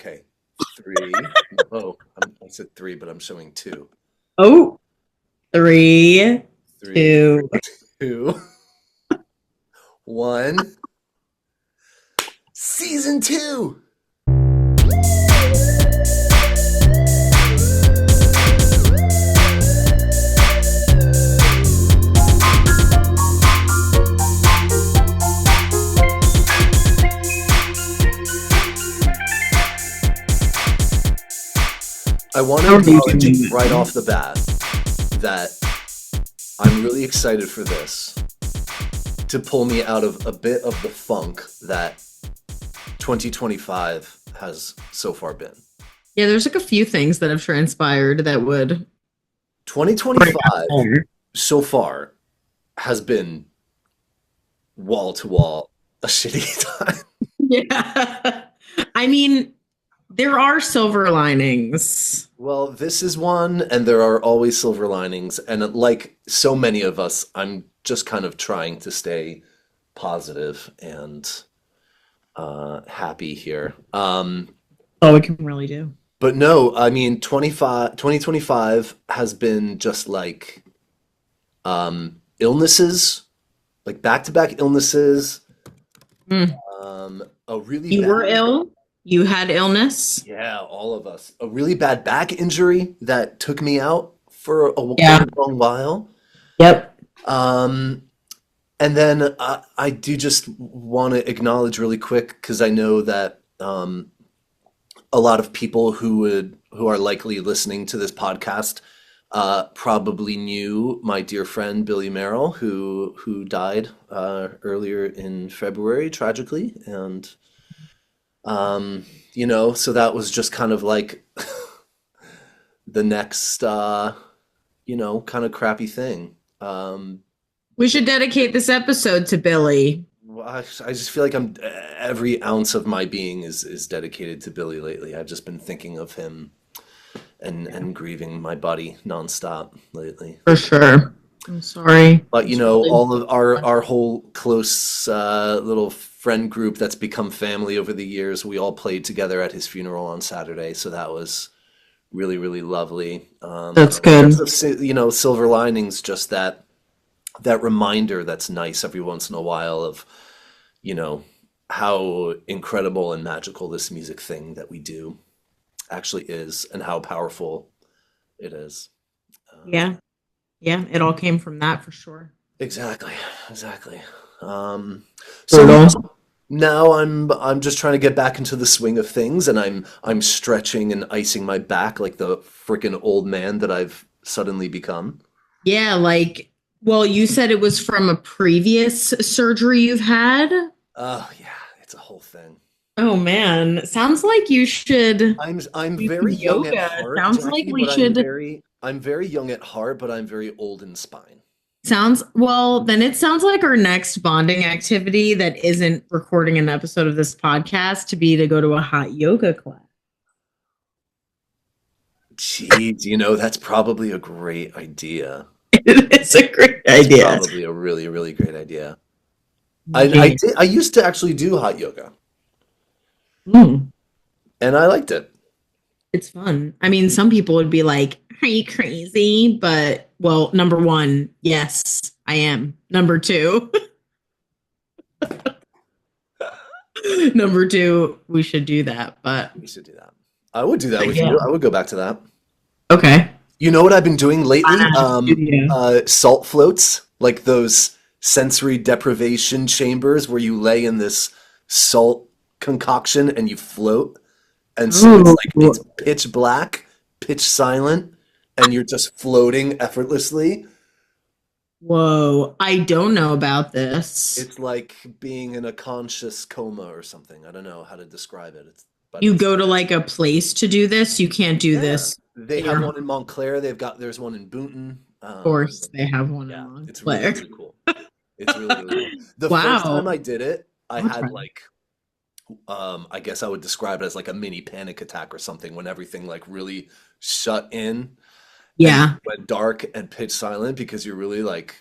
Okay. Three. Oh, I said three, but I'm showing two. Oh, three, Three, two. two, one. Season two. I want to How are you acknowledge doing? right off the bat that I'm really excited for this to pull me out of a bit of the funk that 2025 has so far been. Yeah, there's like a few things that have transpired that would bring us 2025 there. so far has been wall to wall a shitty time. Yeah. I mean, there are silver linings. Well, this is one, and there are always silver linings. And like so many of us, I'm just kind of trying to stay positive and happy here. All we can really do. But no, I mean, 2025 has been just like illnesses, like back-to-back illnesses, Mm. a really You were bad, ill. You had illness. yeah, all of us, a really bad back injury that took me out for a Yeah. very long while. Yep. Um, and then I do just want to acknowledge really quick because I know that a lot of people who are likely listening to this podcast probably knew my dear friend Billy Merrill, who died earlier in February tragically, and so that was just kind of like the next kind of crappy thing. We should dedicate this episode to Billy. Well, I just feel like I'm every ounce of my being is dedicated to Billy lately. I've just been thinking of him and grieving my buddy nonstop lately. For sure. I'm sorry. But It's really all of our whole close little friend group that's become family over the years, we all played together at his funeral on Saturday, so that was really, really lovely. that's In terms good. of silver linings, just that reminder that's nice every once in a while of you know how incredible and magical this music thing that we do actually is, and how powerful it is. Um, Yeah. Yeah. It all came from that for sure. exactly, exactly. So Brutal. now I'm just trying to get back into the swing of things, and I'm stretching and icing my back like the freaking old man that I've suddenly become. Yeah. Well, you said it was from a previous surgery you've had. Oh yeah, it's a whole thing. Oh man. Sounds like you should I'm do some very young at yoga. heart, Sounds like Jackie, we but should. I'm very young at heart, but I'm very old in spine. Sounds well, then it sounds like our next bonding activity that isn't recording an episode of this podcast to be to go to a hot yoga class. Jeez, that's probably a great idea. It's a great It's idea. probably a really, really great idea. Okay. I used to actually do hot yoga, Mm, and I liked it. it's fun. I mean, some people would be like, "Are you crazy?" But well, number one, yes, I am. Number two, number two, we should do that. We should do that. I would do that But with yeah, you. I would go back to that. okay. You know what I've been doing lately? Studio. Salt floats, like those sensory deprivation chambers where you lay in this salt concoction and you float. And so Ooh, it's pitch black, pitch silent, and you're just floating effortlessly. whoa! I don't know about this. It's like being in a conscious coma or something. I don't know how to describe it. But You go to like a place to do this. You can't do yeah. this They in have your one home. in Montclair. There's one in Boonton. Of course, they have one in Yeah, it's really, Montclair. really cool. It's really, really cool. The first Wow. time I did it, I I'll try. had like, I guess I would describe it as like a mini panic attack or something when everything like really shut in and Yeah. went dark and pitch silent because you're really like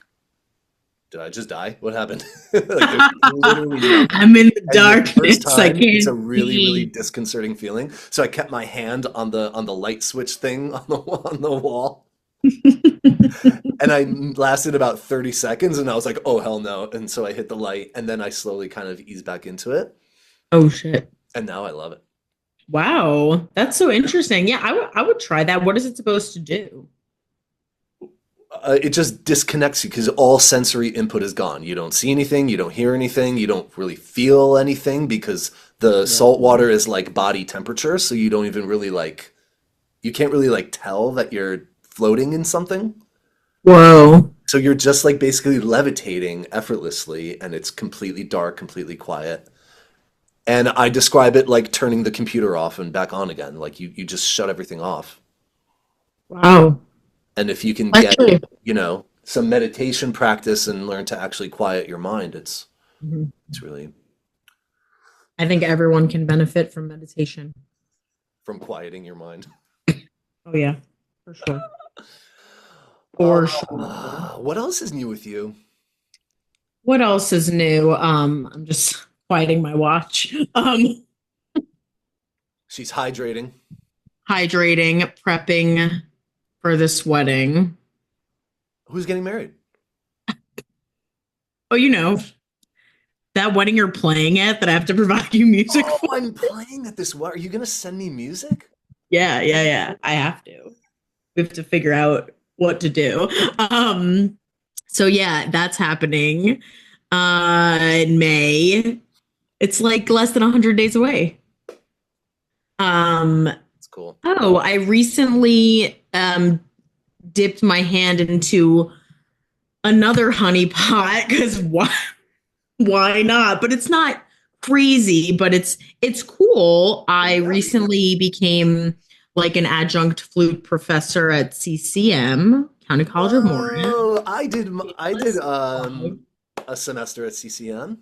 did I just die? What happened? Like there's literally nothing. I'm in the And the first darkness. I time, it's a can't really, really see. disconcerting feeling. So I kept my hand on the light switch thing on the wall, and I lasted about 30 seconds, and I was like, "Oh hell no!" And so I hit the light, and then I slowly kind of eased back into it, Oh shit. and now I love it. Wow. That's so interesting. Yeah, I would try that. What is it supposed to do? It just disconnects you because all sensory input is gone. You don't see anything, you don't hear anything, you don't really feel anything because the Yeah. salt water is like body temperature, so you don't even really like you can't really like tell that you're floating in something. Whoa. So you're just like basically levitating effortlessly and it's completely dark, completely quiet. And I describe it like turning the computer off and back on again. Like you just shut everything off. Wow. And if you can get, Actually, some meditation practice and learn to actually quiet your mind, mhm. it's really I think everyone can benefit from meditation. from quieting your mind. Oh yeah, for sure. For sure. What else is new with you? What else is new? I'm just quieting my watch. She's hydrating. Hydrating, prepping for this wedding. Who's getting married? Oh, that wedding you're playing at that I have to provide you music Oh, for. I'm playing at this. What are you gonna send me music? Yeah, yeah, yeah. I have to. We have to figure out what to do. So yeah, that's happening in May. It's like less than 100 days away. Um, It's cool. oh, I recently dipped my hand into another honey pot because why not? But it's not crazy, but it's cool. I Yeah. recently became like an adjunct flute professor at CCM, County College of Morris. Oh, I did Love. a semester at CCN.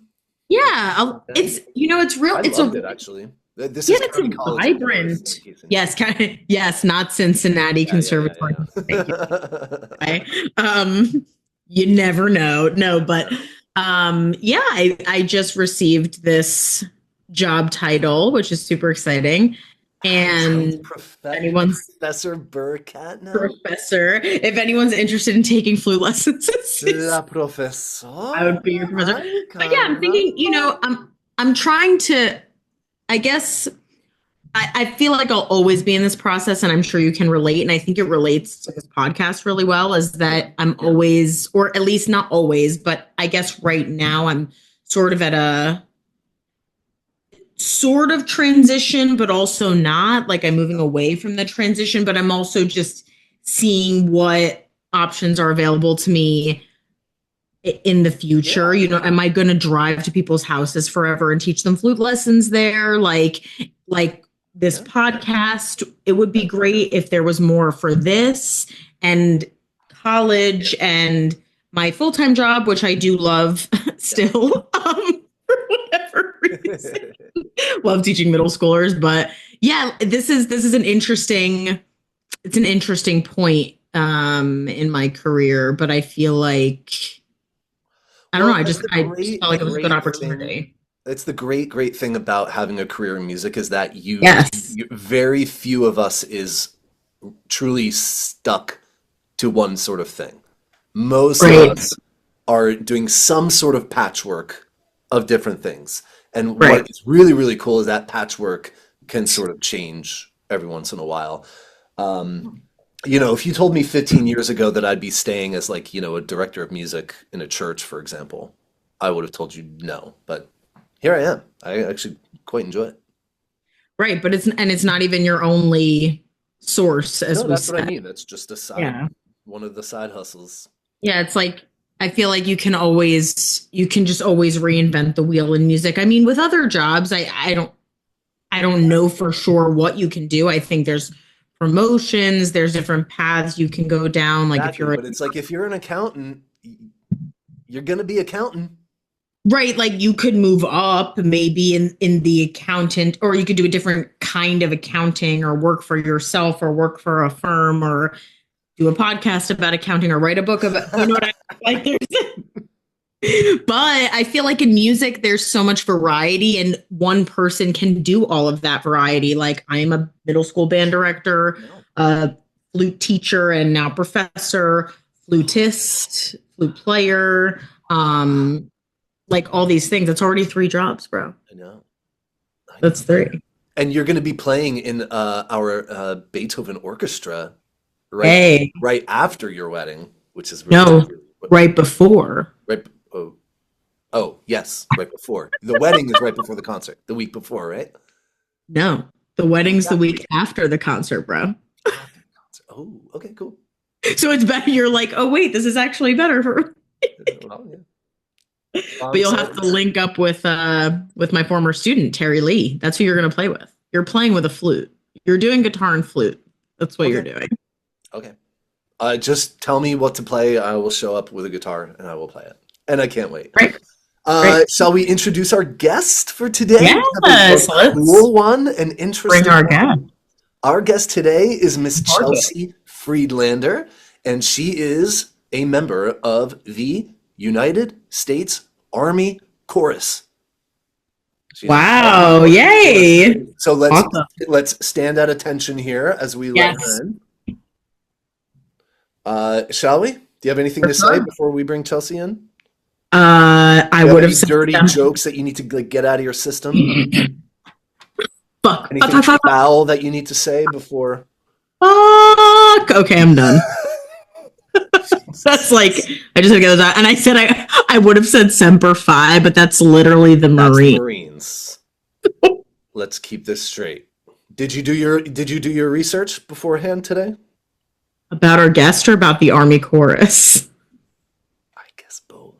Yeah, Okay. it's real. I It's a loved it actually. This Yeah, is it's County a College of Morris, in vibrant. case Yes, anyone. kind of. Yes, not Cincinnati Yeah, yeah, yeah, Conservatory. Thank you. yeah. Okay. You never know. No, but Yeah. yeah, I just received this job title, which is super exciting. Adjunct And Profe anyone's Professor Burkett now? professor, if anyone's interested in taking flute lessons, La I would professora? be your professor. Ay, But yeah, I'm thinking, caramba. I'm trying to, I guess I feel like I'll always be in this process, and I'm sure you can relate. And I think it relates to this podcast really well is Yeah. that I'm always, or at least not always, but I guess right now I'm sort of at a sort of transition, but also not. Like I'm moving away from the transition, but I'm also just seeing what options are available to me in the future. Yeah. Am I going to drive to people's houses forever and teach them flute lessons there? Like this Yeah. podcast, it would be great if there was more for this and college and my full-time job, which I do love Yeah. still, for whatever reason. Love teaching middle schoolers, but yeah, this is it's an interesting point in my career, but I feel like I don't know. Well, that's the I just great, felt like it was a good great thing. opportunity. It's the great, great thing about having a career in music is that Yes. very few of us is truly stuck to one sort of thing. Most of Right. us are doing some sort of patchwork of different things. And Right. what is really, really cool is that patchwork can sort of change every once in a while. Um, if you told me 15 years ago that I'd be staying as like, a director of music in a church, for example, I would have told you no. But here I am. I actually quite enjoy it. Right. But it's not even your only source, as No, we that's what I said. mean. That's just Yeah. one of the side hustles. Yeah. It's like I feel like you can just always reinvent the wheel in music. I mean, with other jobs, I don't know for sure what you can do. I think there's promotions, there's different paths you can go down. Like if Exactly. you're But it's like if you're an accountant, you're gonna be accountant. right, like you could move up maybe in the accountant, or you could do a different kind of accounting, or work for yourself, or work for a firm, or do a podcast about accounting, or write a book about, you know what I like? There's But I feel like in music, there's so much variety, and one person can do all of that variety. Like, I'm a middle school band director, No. a flute teacher, and now professor, flutist, flute player, like all these things. It's already three jobs, bro. I know. I know. That's three. And you're going to be playing in our Beethoven orchestra right Hey, right after your wedding, which is really no, right before. right. Oh, oh, yes, right before. The wedding is right before the concert, the week before, right? No, the wedding's the week after the concert, bro. After the concert. Oh, okay, cool. So it's better. You're like, oh wait, this is actually better for. Well, yeah. Well, But I'm you'll have excited. to link up with my former student Terry Lee. That's who you're going to play with. You're playing with a flute. You're doing guitar and flute. That's what you're Okay, doing. okay. Just tell me what to play. I will show up with a guitar and I will play it. And I can't wait. Great, great. Shall we introduce our guest for today? We have Yes, a let's cool one, an bring interesting our one. guest. Our guest today is Miss Target. Chelsea Friedlander, and she is a member of the United States Army Chorus. She's an Wow! Army Chorus. Yay! So Awesome. let's stand at attention here as we let her Yes, in. Shall we? Do you have anything for to say sure. before we bring Chelsea in? Do I you have would any have said dirty them. jokes that you need to like get out of your system? Fuck, fuck, Anything fuck, fuck, foul that you need to say before? fuck. Okay, I'm done. That's like I just had to get those out. And I said I would have said Semper Fi, but that's literally the That's the Marine. Marines. Let's keep this straight. Did you do your research beforehand today? About our guest or about the Army Chorus? I guess both.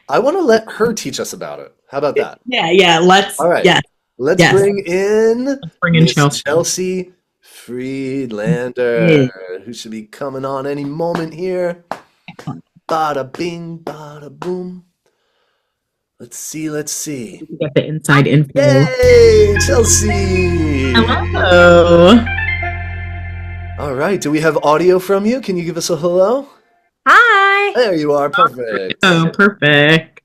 I want to let her teach us about it. How about that? Yeah, yeah. Let's All right. yes, Let's yes. bring in Let's bring in Miss Chelsea. Chelsea Friedlander, Yeah. who should be coming on any moment here. Bada bing, bada boom. Let's see, let's see. We get the inside info. Yay, Chelsea! Hello. All right, do we have audio from you? Can you give us a hello? Hi. There you are, perfect. Oh, perfect.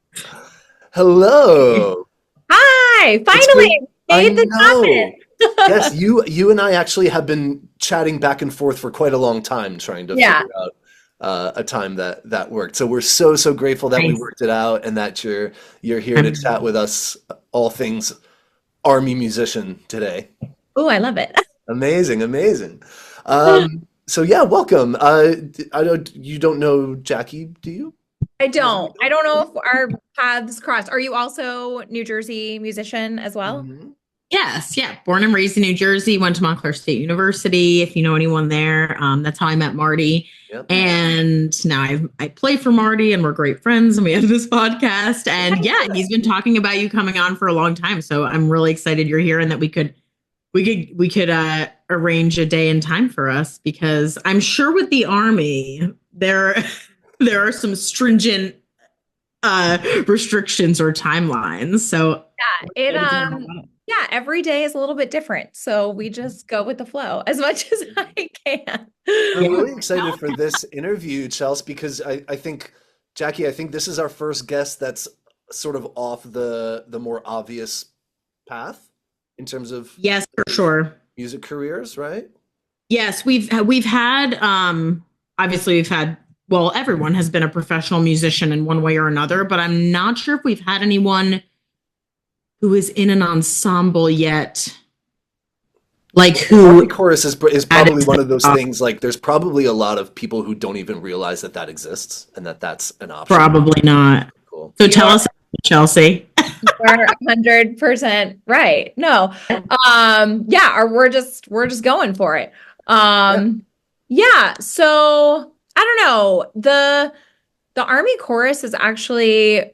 Hello. Hi. It's Finally been, I made the know. comment. Yes, you and I actually have been chatting back and forth for quite a long time trying to Yeah. figure out a time that worked. So we're so grateful that we Nice. worked it out and that you're here to chat with us all things Army musician today. Oh, I love it. Amazing, amazing. So yeah, welcome. I don't you don't know Jackie, do you? I don't. I don't know if our paths crossed. Are you also New Jersey musician as well? Mhm. Yes, yeah. Born and raised in New Jersey, went to Montclair State University. If you know anyone there, that's how I met Marty. Yep. And now I play for Marty, and we're great friends, and we have this podcast. And yeah, he's been talking about you coming on for a long time. So I'm really excited you're here, and that we could arrange a day and time for us, because I'm sure with the Army there there are some stringent restrictions or timelines. So Yeah, every day is a little bit different. So we just go with the flow as much as I can. I'm really excited for this interview, Chelsea, because I think, Jackie, I think this is our first guest that's sort of off the more obvious path in terms of yes, for sure. music careers, right? Yes, we've had obviously we've had, well, everyone has been a professional musician in one way or another, but I'm not sure if we've had anyone who is in an ensemble yet, like Army who chorus is added probably to one the of those top. things, like there's probably a lot of people who don't even realize that that exists and that that's an option. Probably not. Cool. So tell us, Chelsea. We're 100% right. No. We're just going for it. So I don't know. The Army Chorus is actually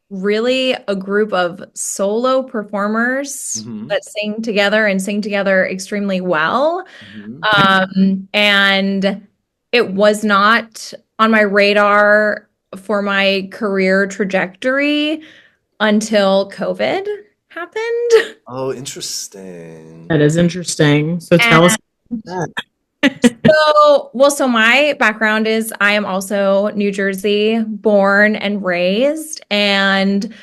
really a group of solo performers Mhm. that sing together and sing together extremely well. And it was not on my radar for my career trajectory until COVID happened. Oh, interesting. That is interesting. So tell us And about that. So my background is I am also New Jersey born and raised, and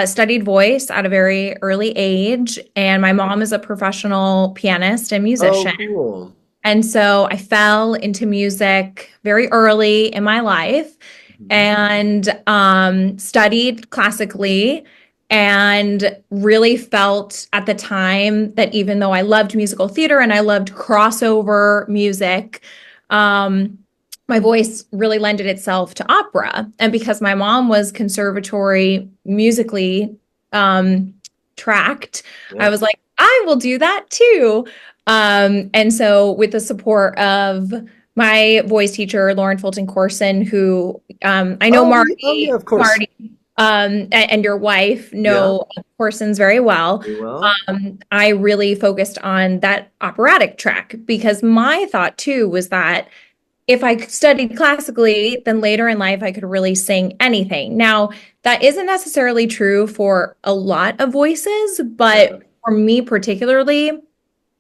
studied voice at a very early age. And my mom is a professional pianist and Oh, musician. cool. And so I fell into music very early in my life Mhm. and studied classically and really felt at the time that even though I loved musical theater and I loved crossover music, um, my voice really lended itself to opera. And because my mom was conservatory musically tracked, I Yeah. was like, I will do that too. And so with the support of my voice teacher, Lauren Fulton Corson, who I know Oh, yeah, of course. Marty, and your wife Yeah, know Corson's very well. very well. I really focused on that operatic track because my thought too was that if I studied classically, then later in life I could really sing anything. Now, that isn't necessarily true for a lot of voices, Yeah. but for me particularly,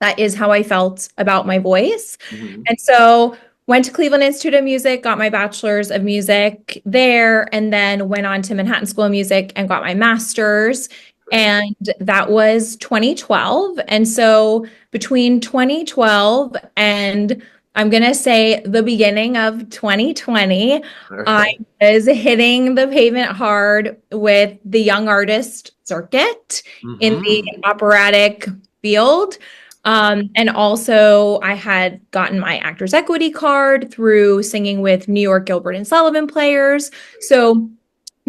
that is how I felt about my voice. Hmm. And so went to Cleveland Institute of Music, got my bachelor's of music there, and then went on to Manhattan School of Music and got my master's. Great. And that was 2012. And so between 2012 and I'm going to say the beginning of 2020, All I right. was hitting the pavement hard with the young artist circuit in the Hmm. operatic field. And also, I had gotten my Actors Equity card through singing with New York Gilbert and Sullivan players. So,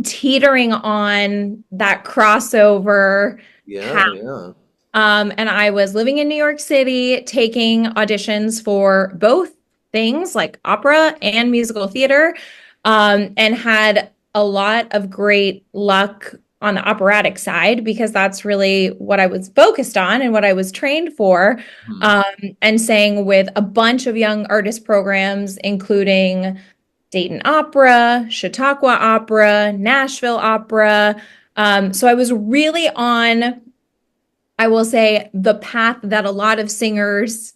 teetering on that crossover path. Yeah, yeah. And I was living in New York City, taking auditions for both things like opera and musical theater, and had a lot of great luck on the operatic side because that's really what I was focused on and what I was trained for. Hmm. Um, and sang with a bunch of young artist programs, including Dayton Opera, Chautauqua Opera, Nashville Opera. So I was really on, I will say, the path that a lot of singers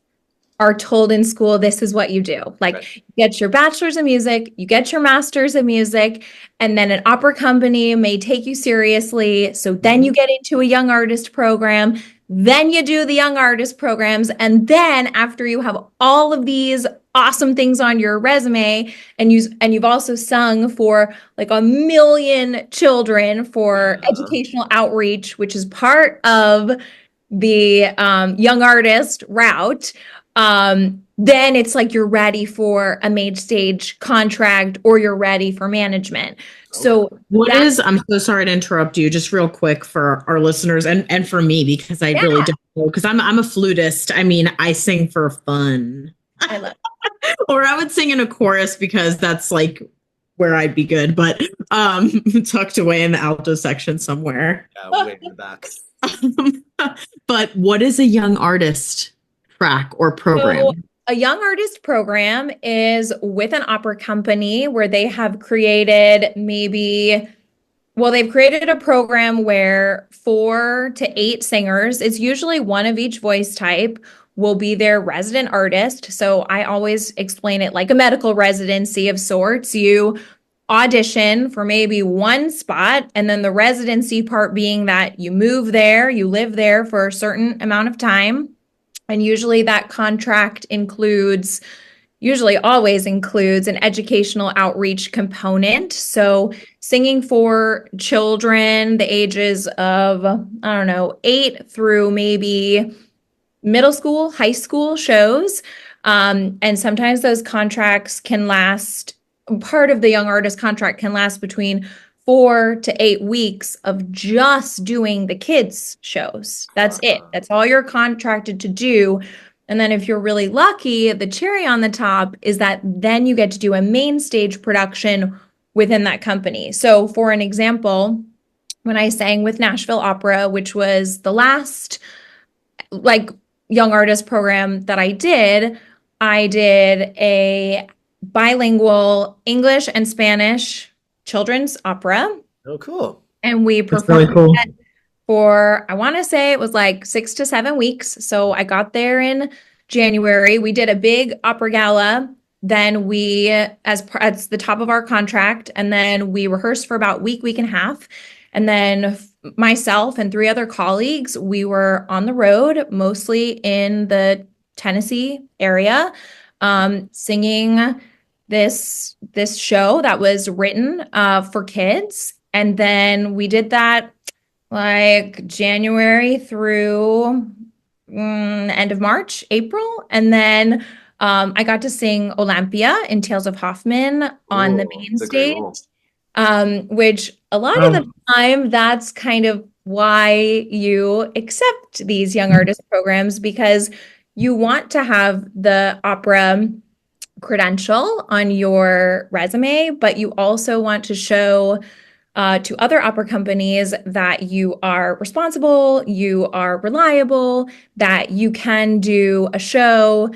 are told in school this is what you do. Right. Like, you get your bachelor's of music, you get your master's of music, and then an opera company may take you seriously. So then Hmm. you get into a young artist program, then you do the young artist programs, and then after you have all of these awesome things on your resume and you've also sung for like a million children for Yeah. educational outreach, which is part of the young artist route, then it's like you're ready for a main stage contract or you're ready for management. Okay. So What that, is, I'm so sorry to interrupt you, just real quick for our listeners and for me, because I really yeah, don't know, because I'm a flutist. I mean, I sing for fun. I love. Or I would sing in a chorus because that's like where I'd be good, but tucked away in the alto section somewhere. Yeah, way in the back. But what is a young artist track or So program? a young artist program is with an opera company where they have created they've created a program where 4 to 8 singers, it's usually one of each voice type, will be their resident artist. So I always explain it like a medical residency of sorts. You audition for maybe one spot, and then the residency part being that you move there, you live there for a certain amount of time. And usually that contract includes usually always includes an educational outreach component. So, singing for children the ages of, I don't know, 8 through maybe middle school, high school shows. And sometimes those contracts can last, part of the young artist contract can last between 4 to 8 weeks of just doing the kids' shows. That's it. Wow. That's all you're contracted to do. And then if you're really lucky, the cherry on the top is that then you get to do a main stage production within that company. So, for an example, when I sang with Nashville Opera, which was the last like young artist program that I did a bilingual English and Spanish children's opera, Oh, cool. and we That's really performed cool. for, I want to say it was like 6 to 7 weeks. So I got there in January, we did a big opera gala. Then we, as the top of our contract, and then we rehearsed for about week and a half. And then myself and three other colleagues, we were on the road, mostly in the Tennessee area, singing this show that was written for kids. And then we did that like January through end of March, April. And then I got to sing Olympia in Tales of Hoffman on the main It's a great stage, role. which a lot of the time, that's kind of why you accept these young artist programs, because you want to have the opera credential on your resume, but you also want to show to other opera companies that you are responsible, you are reliable, that you can do a show,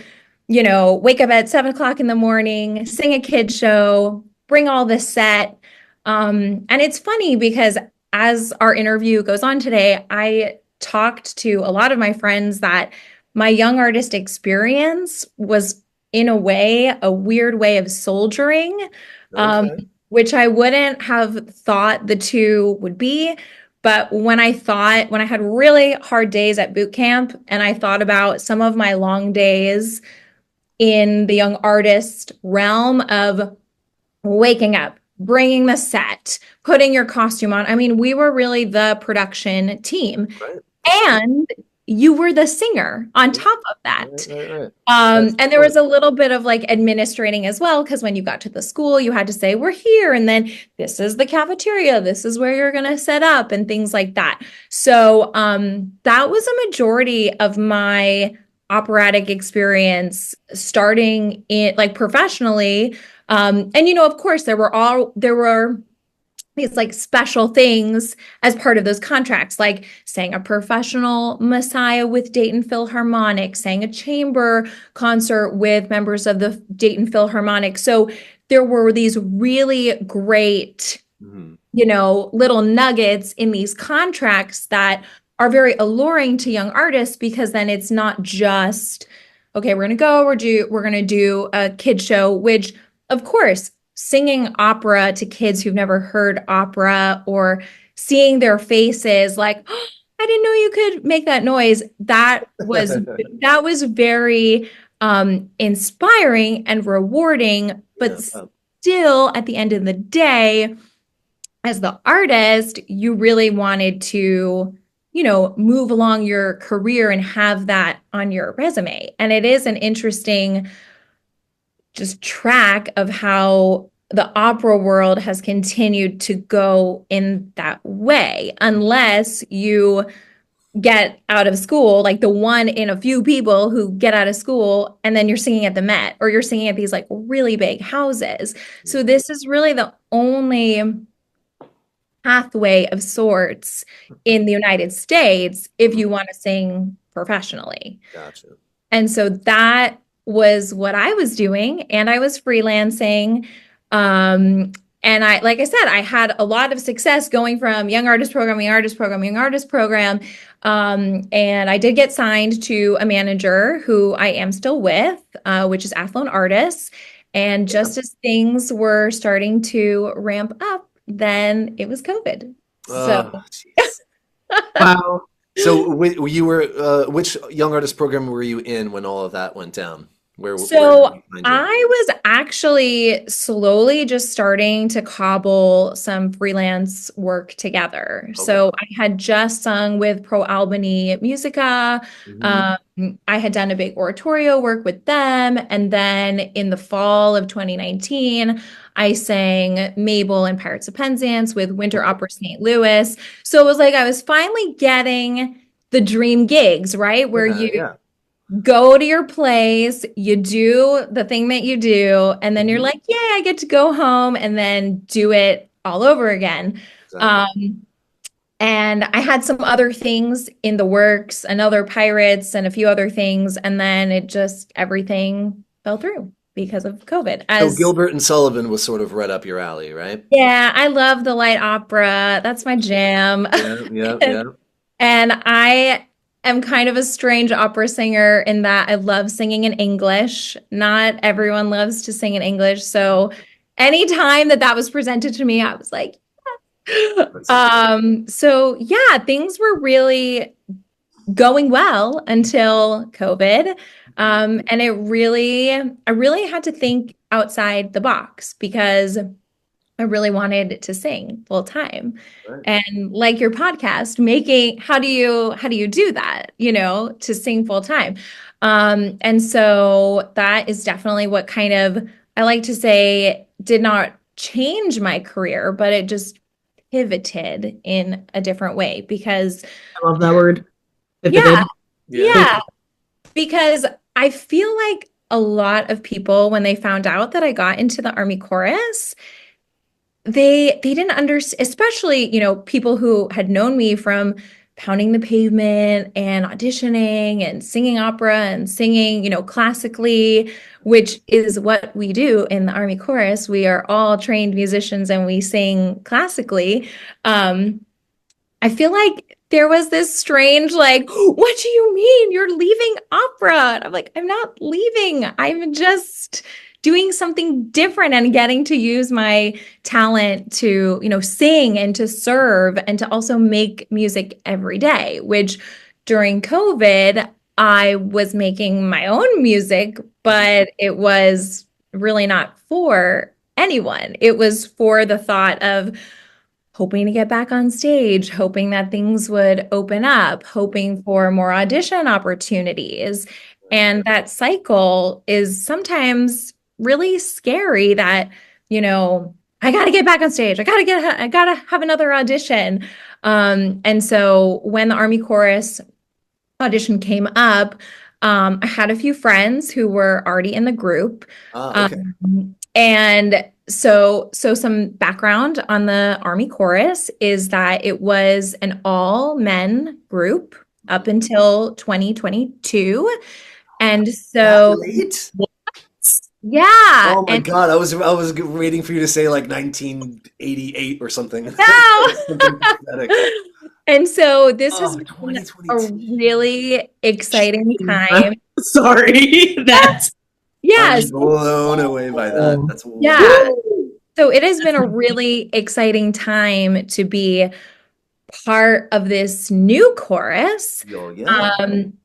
wake up at 7 o'clock in the morning, sing a kid show, bring all this set. And it's funny because as our interview goes on today, I talked to a lot of my friends that my young artist experience was, in a way, a weird way of soldiering, Okay. which I wouldn't have thought the two would be. But when I had really hard days at boot camp, and I thought about some of my long days in the young artist realm of waking up, bringing the set, putting your costume on. I mean, we were really the production team. Right. And you were the singer on top of that. Right. And there was a little bit of like administrating as well, because when you got to the school, you had to say, we're here. And then this is the cafeteria. This is where you're going to set up and things like that. So that was a majority of my operatic experience starting in like professionally. And, of course, there were these like special things as part of those contracts, like sang a professional Messiah with Dayton Philharmonic, sang a chamber concert with members of the Dayton Philharmonic. So there were these really great, little nuggets in these contracts that are very alluring to young artists, because then it's not just, okay, we're going to do a kid show, which of course, singing opera to kids who've never heard opera, or seeing their faces like, oh, I didn't know you could make that noise. That was very inspiring and rewarding, but still at the end of the day, as the artist, you really wanted to, move along your career and have that on your resume. And it is an interesting just track of how the opera world has continued to go in that way, unless you get out of school, like the one in a few people who get out of school, and then you're singing at the Met, or you're singing at these like really big houses. So this is really the only pathway of sorts in the United States if you want to sing professionally. Gotcha. And so that was what I was doing, and I was freelancing. And like I said, I had a lot of success going from young artist program. And I did get signed to a manager who I am still with, which is Athlone Artists. And just as things were starting to ramp up, then it was COVID. Wow. So you were which young artist program were you in when all of that went down? Where I was actually slowly just starting to cobble some freelance work together. Okay. So I had just sung with Pro Albany Musica. I had done a big oratorio work with them. And then in the fall of 2019, I sang Mabel and Pirates of Penzance with Winter Opera St. Louis. So it was like I was finally getting the dream gigs, right? Where you go to your place, you do the thing that you do, and then you're like, yeah, I get to go home and then do it all over again. Exactly. And I had some other things in the works, another Pirates and a few other things. And then everything fell through because of COVID. So Gilbert and Sullivan was sort of right up your alley, right? Yeah, I love the light opera. That's my jam. Yeah. And I am kind of a strange opera singer in that I love singing in English. Not everyone loves to sing in English. So anytime that was presented to me, I was like, so yeah, things were really going well until COVID. And I really had to think outside the box because I really wanted to sing full time. Right. And like your podcast, how do you do that, to sing full time? And so that is definitely what kind of, I like to say, did not change my career, but it just pivoted in a different way because I love that word. yeah, Yeah. yeah, because I feel like a lot of people, when they found out that I got into the Army chorus, they didn't understand, especially, people who had known me from pounding the pavement and auditioning and singing opera and singing, classically, which is what we do in the Army chorus. We are all trained musicians and we sing classically. I feel like there was this strange, like, what do you mean you're leaving opera? And I'm like, I'm not leaving. I'm just doing something different and getting to use my talent to, sing and to serve and to also make music every day, which during COVID, I was making my own music, but it was really not for anyone. It was for the thought of hoping to get back on stage, hoping that things would open up, hoping for more audition opportunities. And that cycle is sometimes really scary that, I got to get back on stage. I got to have another audition. And so when the Army chorus audition came up, I had a few friends who were already in the group. Okay. And so some background on the Army chorus is that it was an all men group up until 2022. And so That late? yeah. Oh my God, I was waiting for you to say like 1988 or something. No. Something pathetic. And so this has been a 2022. really exciting time. Sorry. That's Yes. I'm blown away by that. That's Yeah. So it has been a really exciting time to be part of this new chorus. Yeah.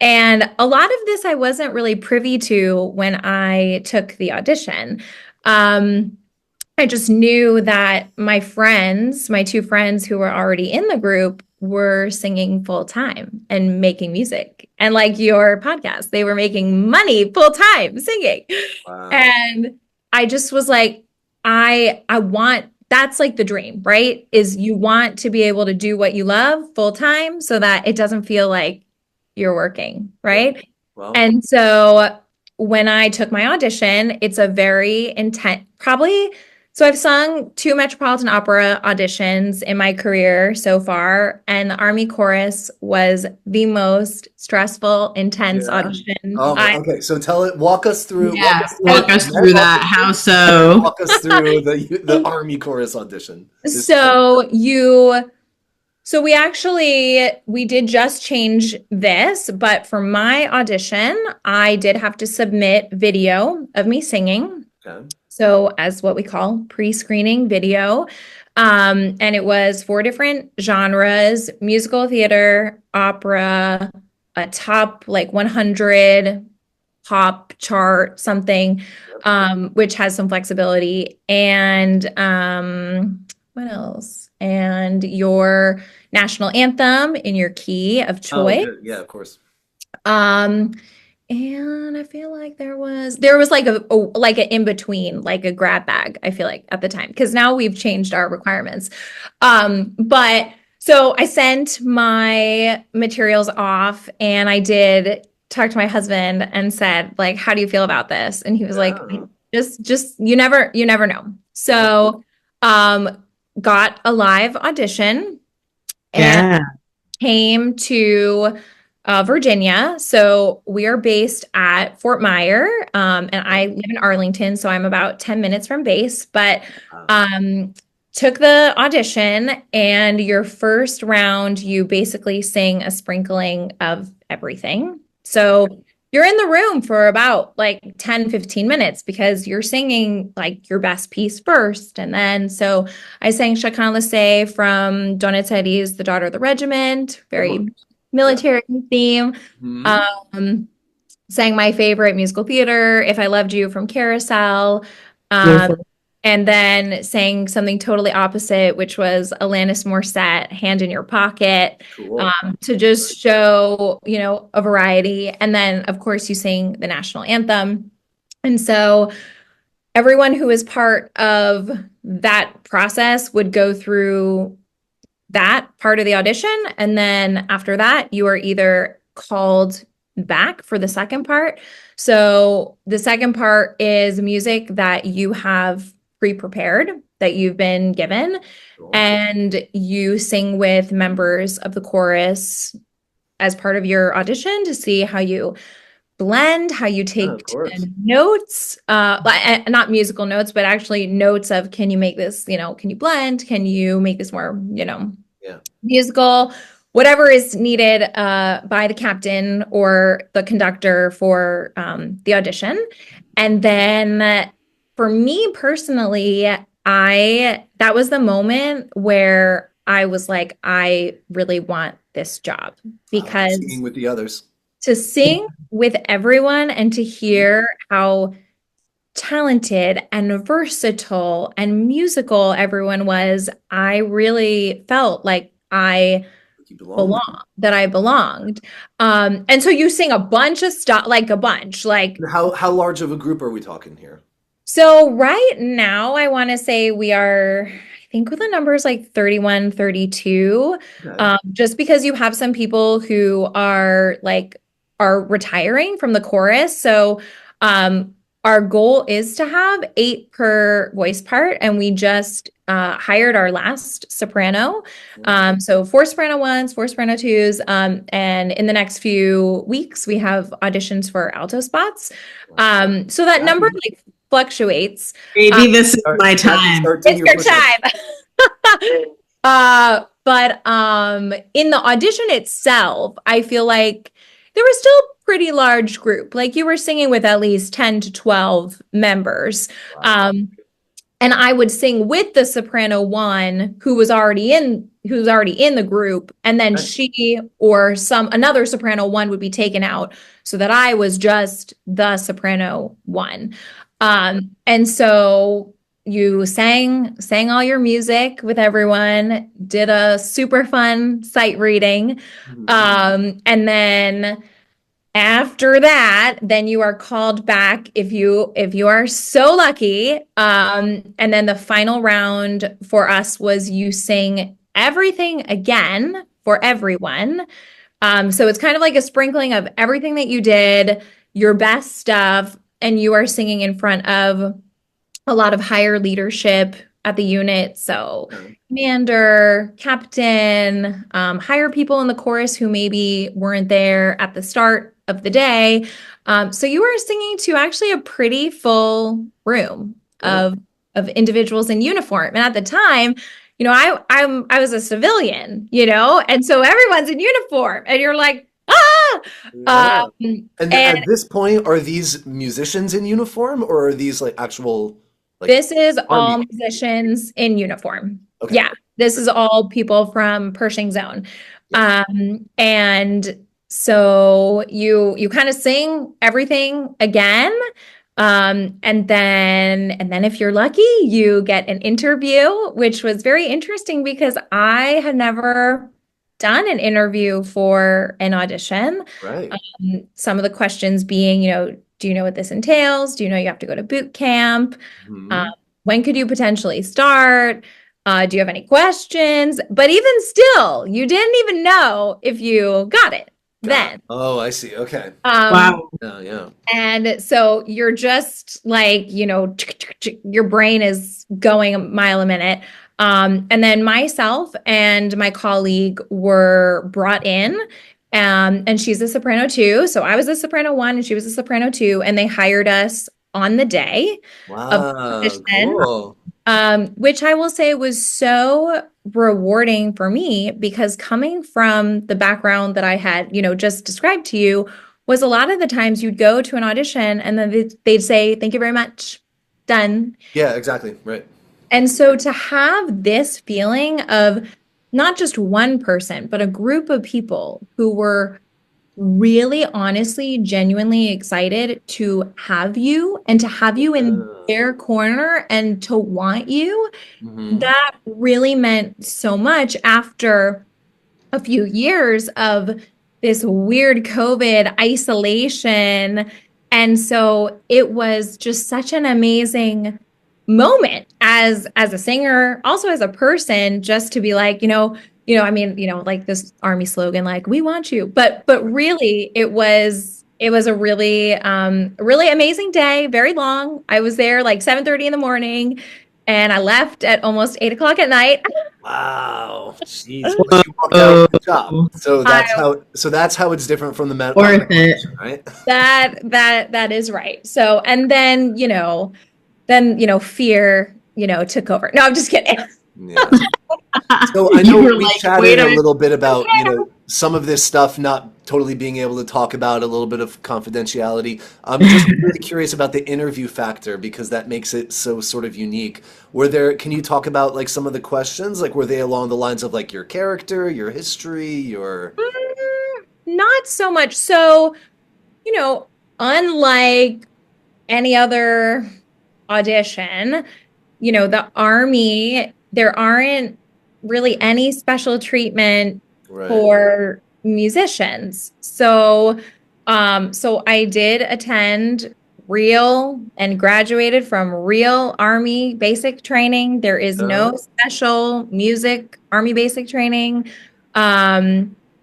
And a lot of this I wasn't really privy to when I took the audition. I just knew that my two friends who were already in the group were singing full time and making music. And like your podcast, they were making money full time singing. Wow. And I just was like, I want, that's like the dream, right? Is you want to be able to do what you love full time so that it doesn't feel like you're working, right? Wow. And so when I took my audition, it's a very intense, so I've sung 2 Metropolitan Opera auditions in my career so far, and the Army chorus was the most stressful, intense audition. Okay. So walk us through. Yeah, walk us through that. How so? Walk us through the Army chorus audition. So we did just change this, but for my audition, I did have to submit video of me singing. Okay. So as what we call pre-screening video. And it was 4 different genres: musical theater, opera, a top like 100 pop chart, something, which has some flexibility. And what else? And your national anthem in your key of choice. Oh, yeah, of course. And I feel like there was like an in between, like a grab bag, I feel like at the time, because now we've changed our requirements. But so I sent my materials off and I did talk to my husband and said, like, how do you feel about this? And he was like, just you never know. So got a live audition and came to Virginia. So we are based at Fort Myer, and I live in Arlington, so I'm about 10 minutes from base. But took the audition, and your first round, you basically sing a sprinkling of everything. So you're in the room for about like 10, 15 minutes because you're singing like your best piece first. And then, so I sang Chacun le sait from Donizetti's The Daughter of the Regiment, Oh, very yeah. military theme. Mhm. Um, sang my favorite musical theater, If I Loved You from Carousel. Um, Beautiful. and then sang something totally opposite, which was Alanis Morissette, Hand in Your Pocket, Cool. to just show, a variety. And then, of course, you sing the national anthem. And so everyone who is part of that process would go through that part of the audition. And then after that, you are either called back for the second part. So the second part is music that you have pre-prepared, that you've been given, Cool. and you sing with members of the chorus as part of your audition to see how you blend, how you Yeah, of take course. notes, not musical notes, but actually notes of, can you make this, can you blend? Can you make this more, Yeah. musical, whatever is needed by the captain or the conductor for the audition. And then for me personally, that was the moment where I was like, I really want this job Singing because with the others. to sing with everyone and to hear how talented and versatile and musical everyone was, I really felt like You belong there. that I belonged. And so you sing a bunch of stuff, like a bunch, like, And how large of a group are we talking here? so right now I want to say we are, I think the number is like 31, 32. Okay. Just because you have some people who are retiring from the chorus. So our goal is to have 8 per voice part, and we just hired our last soprano. So 4 soprano ones, 4 soprano twos, and in the next few weeks we have auditions for alto spots. So that number Happy. like fluctuates. Maybe this is my Jackie, time. start doing It's your your push-ups. time. But in the audition itself, I feel like there was still a pretty large group. Like you were singing with at least 10 to 12 members. Wow. And I would sing with the soprano one who's already in the group, and then Right. she or another soprano one would be taken out so that I was just the soprano one. And so you sang all your music with everyone, did a super fun sight reading. And then after that, then you are called back if you are so lucky. And then the final round for us was you sing everything again for everyone. So it's kind of like a sprinkling of everything that you did, your best stuff, and you are singing in front of a lot of higher leadership at the unit. So commander, captain, higher people in the chorus who maybe weren't there at the start of the day. So you were singing to actually a pretty full room of individuals in uniform. And at the time, I was a civilian, and so everyone's in uniform, and you're like, ah. Yeah. And And at this point, are these musicians in uniform or are these like actual like this is all army? musicians in uniform. Okay. Yeah, this is all people from Pershing Zone. Yeah. And so you kind of sing everything again. And then if you're lucky, you get an interview, which was very interesting because I had never done an interview for an audition. Right. Some of the questions being, do you know what this entails? Do you know you have to go to boot camp? Mhm. When could you potentially start? Do you have any questions? But even still, you didn't even know if you got it then. Oh, I see. Okay. Wow. Yeah, yeah. And so you're just like, your brain is going a mile a minute. And then myself and my colleague were brought in, and she's a soprano too. So I was a soprano one and she was a soprano two, and they hired us on the day of the Wow, audition. cool. Which I will say was so rewarding for me because coming from the background that I had, just described to you, was a lot of the times you'd go to an audition and then they'd say, "Thank you very much, done." Yeah, exactly. Right. And so to have this feeling of not just one person, but a group of people who were really honestly, genuinely excited to have you and to have you in their corner and to want you, Mm-hmm. that really meant so much after a few years of this weird COVID isolation. And so it was just such an amazing moment as a singer, also as a person, just to be like, I mean, like this army slogan, like we want you. But really it was a really amazing day, very long. I was there like 7:30 in the morning and I left at almost 8 o'clock at night. Wow. Jeez. But you walked out with the job. So that's how it's different from the Worth it. right? That is right. So, and then, fear, took over. No, I'm just kidding. Yeah. So I You know were we like, chatted wait a a little bit about, some of this stuff not totally being able to talk about, a little bit of confidentiality. I'm just really curious about the interview factor because that makes it so sort of unique. Can you talk about like some of the questions? Like were they along the lines of like your character, your history, your Not so much. So, unlike any other audition, the Army, there aren't really any special treatment right. for musicians. So I did attend real and graduated from real Army basic training. There is Uh, no special music Army basic training,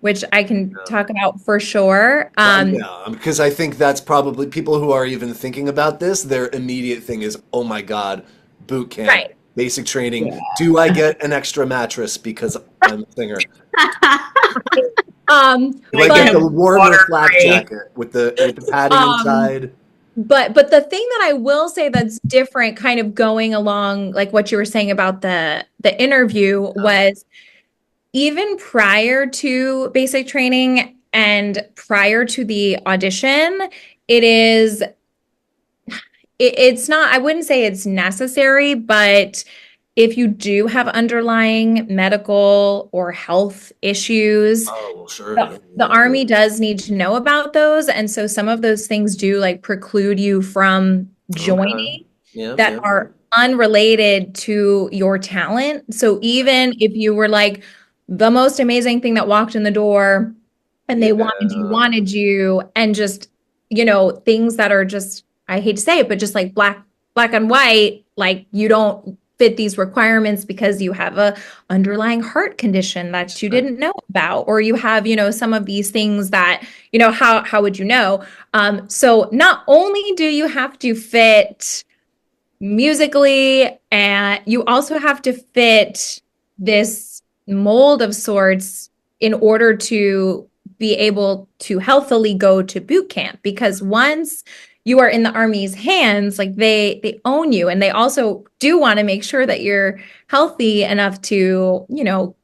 which I can yeah. talk about for sure. Yeah, because I think that's probably people who are even thinking about this, their immediate thing is, oh my God, boot camp, Right. basic training. Do I get an extra mattress because I'm a singer? Do I get But the warmer water flak break. jacket with the padding um, inside? but the thing that I will say that's different, kind of going along like what you were saying about the interview, was even prior to basic training and prior to the audition, it is it's not, I wouldn't say it's necessary, but if you do have underlying medical or health issues, Oh, well, sure. Yeah, the yeah. Army does need to know about those. And so some of those things do like preclude you from Okay. joining Yeah, that yeah. are unrelated to your talent. So even if you were like the most amazing thing that walked in the door and they Yeah. wanted you, and just, things that are just, I hate to say it, but just like black and white, like you don't fit these requirements because you have a underlying heart condition that you Right. didn't know about, or you have, some of these things that, how would you know? So not only do you have to fit musically, and you also have to fit this mold of sorts in order to be able to healthily go to boot camp, because once you are in the Army's hands, like they own you, and they also do want to make sure that you're healthy enough to,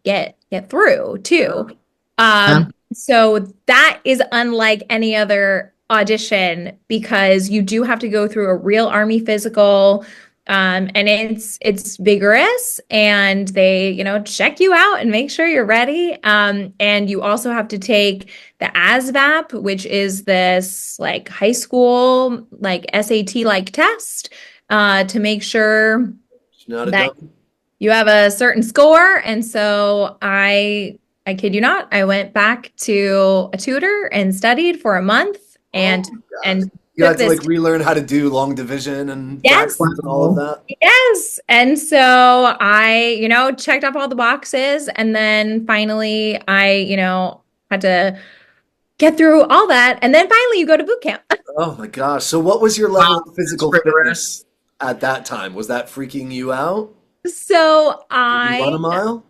get through too. Yeah. So that is unlike any other audition, because you do have to go through a real Army physical, and it's vigorous, and they, check you out and make sure you're ready. And you also have to take the ASVAB, which is this like high school like SAT like test, to make sure She's not a that dummy. you have a certain score. And so I kid you not, I went back to a tutor and studied for a month Oh and my gosh. and You took had to this. like relearn how to do long division and Yes, fractions and all of Wow. that. yes. And so I, checked off all the boxes, and then finally I, had to get through all that, and then finally you go to boot camp. Oh my gosh. So what was your level Wow, of that's physical rigorous. fitness at that time? Was that freaking you out? So Did you run I a mile?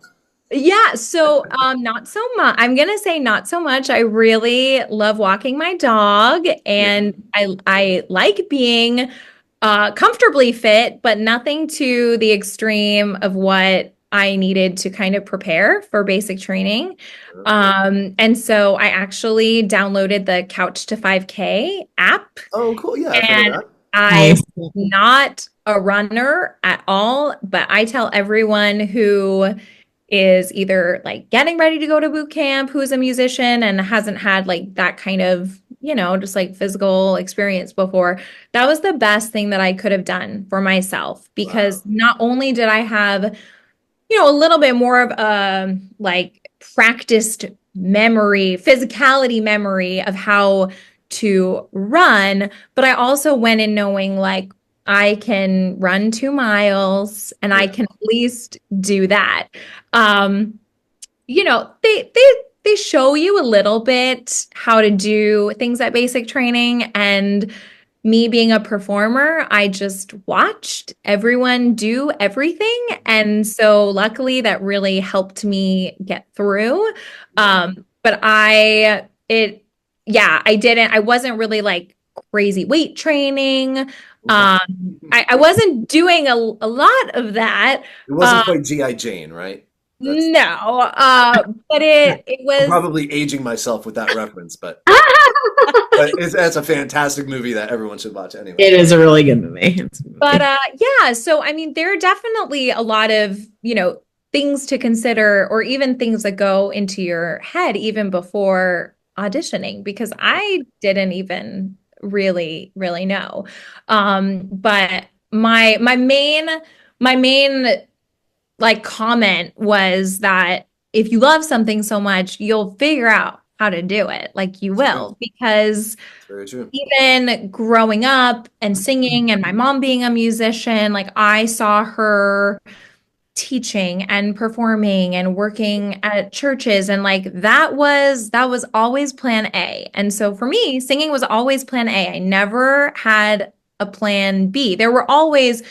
Yeah, so not so much. I'm gonna say not so much. I really love walking my dog, Yeah. and I like being comfortably fit, but nothing to the extreme of what I needed to kind of prepare for basic training. And so I actually downloaded the Couch to 5K app, Oh, cool. Yeah, I've heard of and that. I'm Nice. not a runner at all, but I tell everyone who is either like getting ready to go to boot camp, who's a musician and hasn't had like that kind of, just like physical experience before. That was the best thing that I could have done for myself because Wow. not only did I have, a little bit more of a like practiced memory, physicality memory of how to run, but I also went in knowing like I can run 2 miles and I Yeah. can at least do that. Um, they show you a little bit how to do things at basic training, and me being a performer, I just watched everyone do everything. And so luckily that really helped me get through. But I wasn't really like crazy weight training. I wasn't doing a lot of that. It wasn't Uh, quite G.I. Jane, right? That's no, but it I'm was. probably aging myself with that reference, but that's a fantastic movie that everyone should watch anyway. It is a really good movie. It's a But movie. yeah, so I mean, there are definitely a lot of, things to consider, or even things that go into your head even before auditioning, because I didn't even really, really know. But my main like comment was that if you love something so much, you'll figure out how to do it. Like you It's true. will, because It's very true. even growing up and singing and my mom being a musician, like I saw her teaching and performing and working at churches, and like that was always plan A. And so for me, singing was always plan A. I never had a plan B. There were always,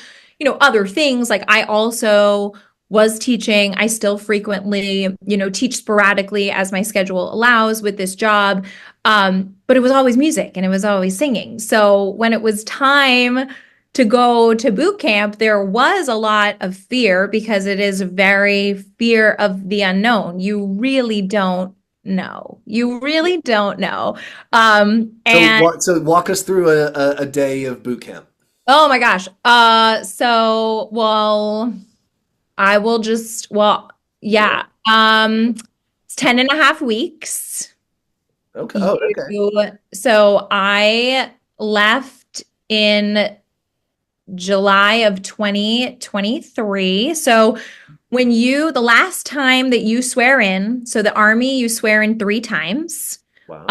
other things. Like I also was teaching. I still frequently, teach sporadically as my schedule allows with this job. But it was always music and it was always singing. So when it was time to go to boot camp, there was a lot of fear because it is very fear of the unknown. You really don't know. You really don't know. And So walk us through a day of boot camp. oh my gosh. Well, I will Yeah. yeah. It's 10 and a half weeks. Okay. Oh, okay. So I left in July of 2023. So the last time that you swear in, so the Army, you swear in 3 times. Wow.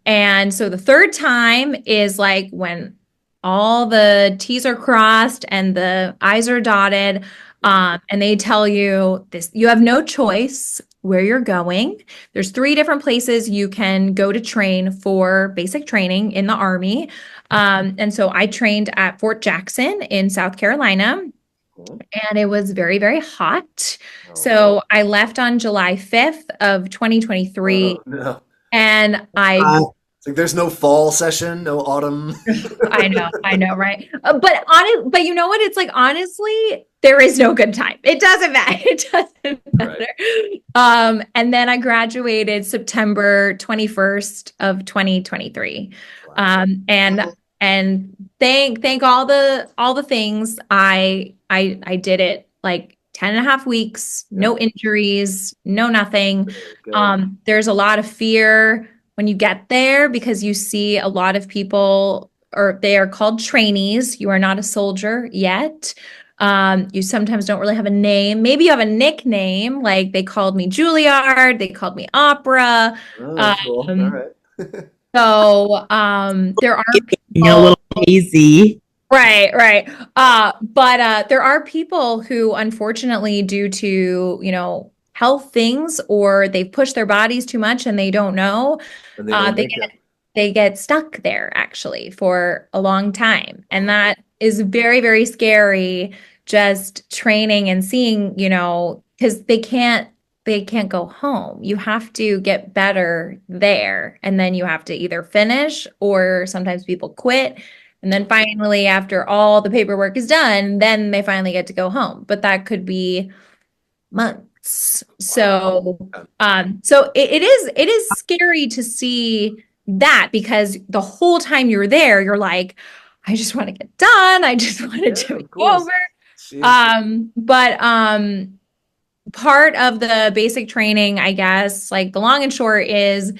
And so the third time is like when all the T's are crossed and the I's are dotted. And they tell you this, you have no choice where you're going. There's 3 different places you can go to train for basic training in the Army. And so I trained at Fort Jackson in South Carolina, Cool. and it was very, very hot. Oh, So I left on July 5th of 2023, oh, no. and I It's like there's no fall session, no autumn. I know, right? But you know what? It's like honestly, there is no good time. It doesn't matter. It doesn't matter. And then I graduated September 21st of 2023. Wow. And thank all the things I did it like 10 and a half weeks, Yeah. no injuries, no nothing. Good. There's a lot of fear when you get there because you see a lot of people, or they are called trainees. You are not a soldier yet. You sometimes don't really have a name. Maybe you have a nickname, like they called me Juilliard, they called me Opera. Oh, cool. All Um, right. there are Getting a people, little hazy. right. But there are people who, unfortunately, due to, health things, or they've pushed their bodies too much and they don't know, And they don't they make it. get stuck there actually for a long time. And Oh, that is very, very scary, just training and seeing, because they can't go home. You have to get better there. And then you have to either finish, or sometimes people quit And then finally, after all the paperwork is done, then they finally get to go home. But that could be months. So, Okay. it is scary to see that, because the whole time you're there, you're like, I just want to get done. I just want it Yeah, to be of course. over. Jeez. But part of the basic training, I guess, like the long and short is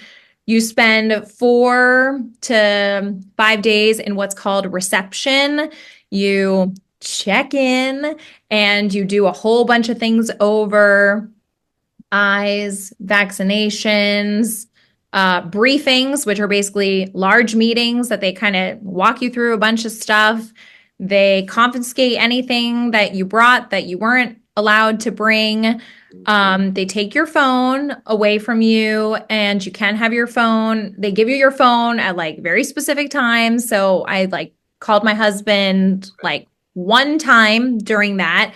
you spend 4 to 5 days in what's called reception. You check in and you do a whole bunch of things over: eyes, vaccinations, briefings, which are basically large meetings that they kind of walk you through a bunch of stuff. They confiscate anything that you brought that you weren't allowed to bring. They take your phone away from you, and you can have your phone. They give you your phone at like very specific times. So I like called my husband like one time during that.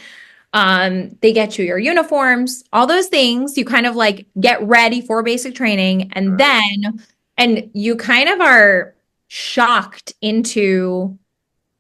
They get you your uniforms, all those things. You kind of like get ready for basic training, and Right. and you kind of are shocked into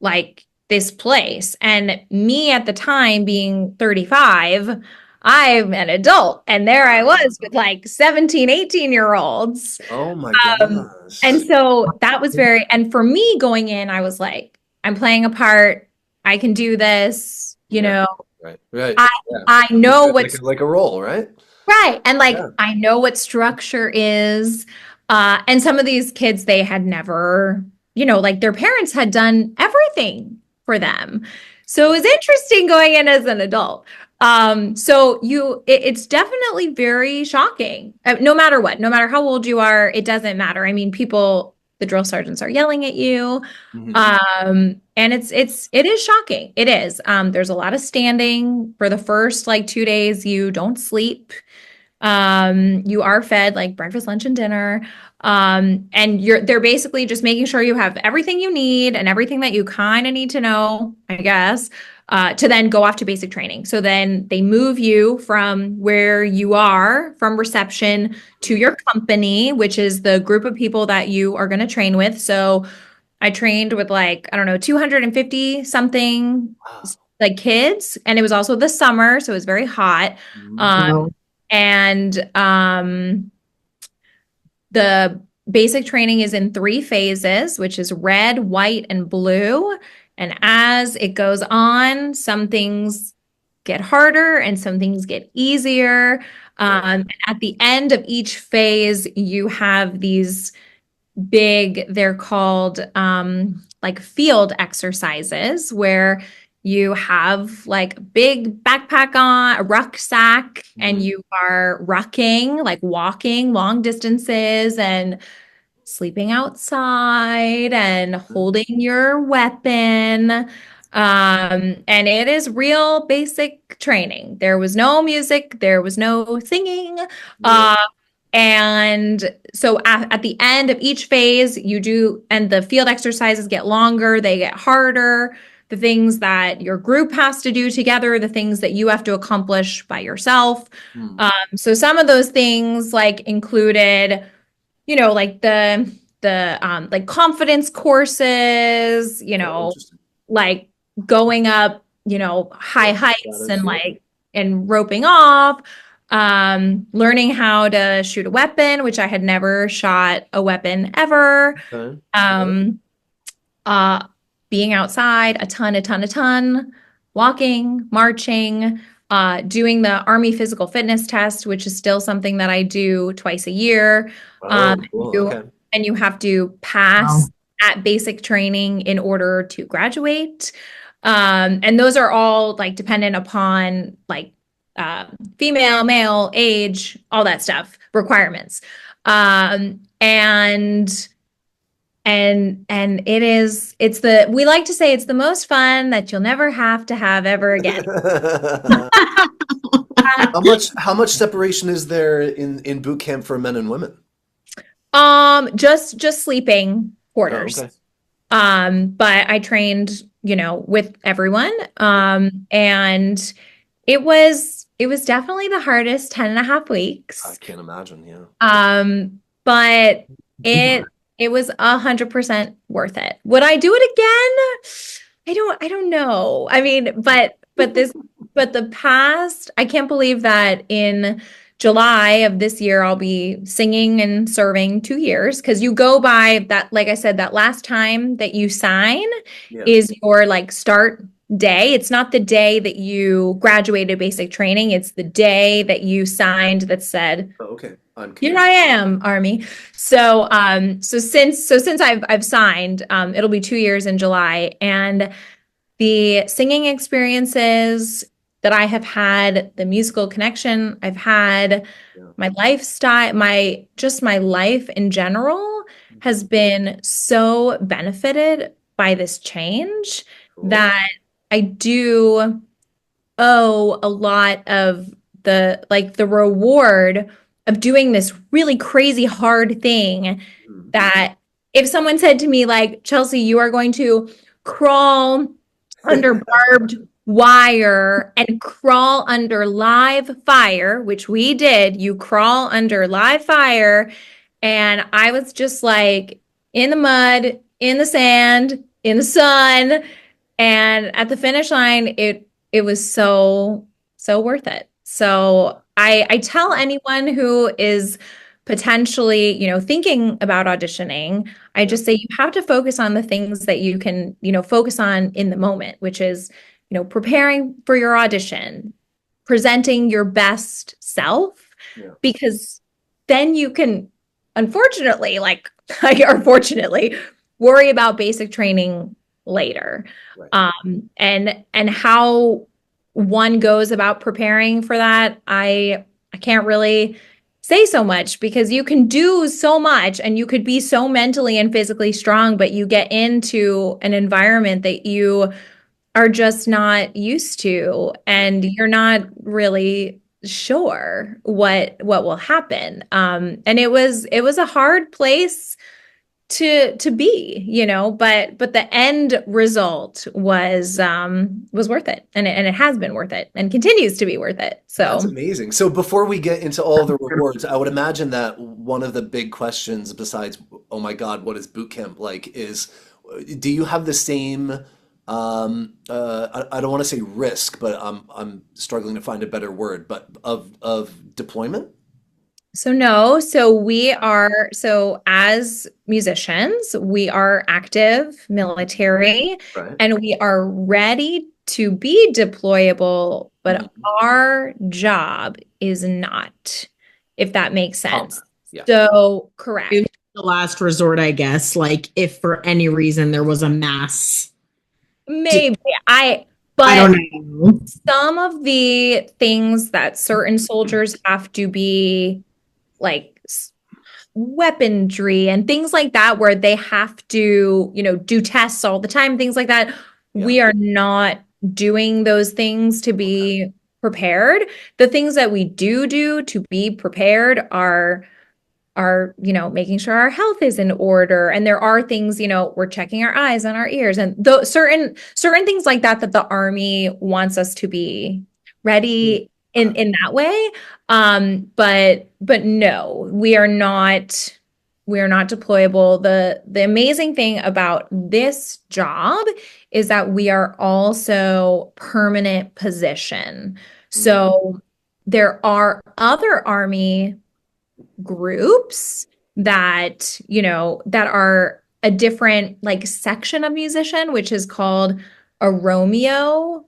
like this place. And me at the time being 35, I'm an adult, and there I was with like 17, 18-year olds. Oh my Um, and gosh. so that was and for me going in, I was like, I'm playing a part. I can do this, Yeah. Right. Right. I Yeah. I It's know got like what's like a role, right? right. And like Yeah. I know what structure is. And some of these kids, they had never, like their parents had done everything for them. So it was interesting going in as an adult. So it's definitely very shocking. No matter what, no matter how old you are, it doesn't matter. I mean, the drill sergeants are yelling at you. Mhm. And it is shocking. It is. There's a lot of standing for the first like 2 days. You don't sleep. You are fed like breakfast, lunch, and dinner. And they're basically just making sure you have everything you need and everything that you kind of need to know, I guess, to then go off to basic training. So then they move you from where you are from reception to your company, which is the group of people that you are going to train with. So I trained with like, I don't know, 250 something Wow. like kids. And it was also the summer, so it was very hot. Mhm. Um, and the basic training is in 3 phases, which is red, white, and blue. And as it goes on, some things get harder and some things get easier. Right. At the end of each phase, you have these they're called like field exercises, where you have like big backpack on, a rucksack, and Mhm. you are rucking, like walking long distances and sleeping outside and holding your weapon. And it is real basic training. There was no music, there was no singing. Yeah. Uh, and so at the end of each phase, and the field exercises get longer, they get harder. The things that your group has to do together, the things that you have to accomplish by yourself. Hmm. So some of those things like included, like the like confidence courses, Oh, interesting. like going up, high Yeah. heights Got it. and Yeah. like and roping off, learning how to shoot a weapon, which I had never shot a weapon ever. Okay. Okay. Um, uh, Being outside a ton, walking, marching, doing the Army physical fitness test, which is still something that I do twice a year. Oh, Um, cool. you, Okay. and you have to pass at basic training in order to graduate. And those are all like dependent upon like female, male, age, all that stuff, requirements. And we like to say it's the most fun that you'll never have to have ever again. How much separation is there in boot camp for men and women? Just sleeping Oh, quarters. okay. But I trained, with everyone. And it was definitely the hardest 10 and a half I weeks. can't imagine. Yeah. But it It was 100% worth it. Would I do it again? I don't know. I mean, but the past, I can't believe that in July of this year, I'll be singing and serving 2 years because you go by that, like I said, that last time that you sign Yeah. is your like start day. It's not the day that you graduated basic training. It's the day that you signed that said, Oh, okay. I'm here committed. I am, Army. So since I've signed, it'll be 2 years in July, and the singing experiences that I have had, the musical connection I've had, Yeah. my lifestyle, my life in general has been so benefited by this change Cool. that I do owe a lot of the reward of doing this really crazy hard thing Mhm. that if someone said to me like, Chelsea, you are going to crawl under barbed wire and crawl under live fire, which we did. You crawl under live fire. And I was just like in the mud, in the sand, in the sun. And at the finish line, it was so worth it. So I tell anyone who is potentially, thinking about auditioning, I Yeah. just say you have to focus on the things that you can, focus on in the moment, which is, preparing for your audition, presenting your best self, Yeah. because then you can, unfortunately, or fortunately, worry about basic training later. Right. And how one goes about preparing for that, I can't really say so much because you can do so much and you could be so mentally and physically strong, but you get into an environment that you are just not used to and you're not really sure what will happen. And it was a hard place to be, but the end result was worth it, and it has been worth it and continues to be worth it. That's So amazing. So before we get into all the rewards, I would imagine that one of the big questions besides, oh my God, what is boot camp like, is do you have the same I don't want to say risk, but I'm struggling to find a better word, but of deployment? so no, so as musicians, we are active military Right. and we are ready to be deployable, but Mhm. our job is not, if that makes sense. Combat. Yeah. So correct. The last resort, I guess, like if for any reason there was a mass. Maybe I, I but don't know. some of the things that certain soldiers have to be like weaponry and things like that, where they have to, do tests all the time, things like that. Yeah. We are not doing those things to Okay. be prepared. The things that we do to be prepared are making sure our health is in order, and there are things, we're checking our eyes and our ears and certain things like that that the army wants us to be ready Okay. in that way. But no, we are not deployable. The amazing thing about this job is that we are also permanent position. Mm. So there are other army groups that are a different like section of musician, which is called a Romeo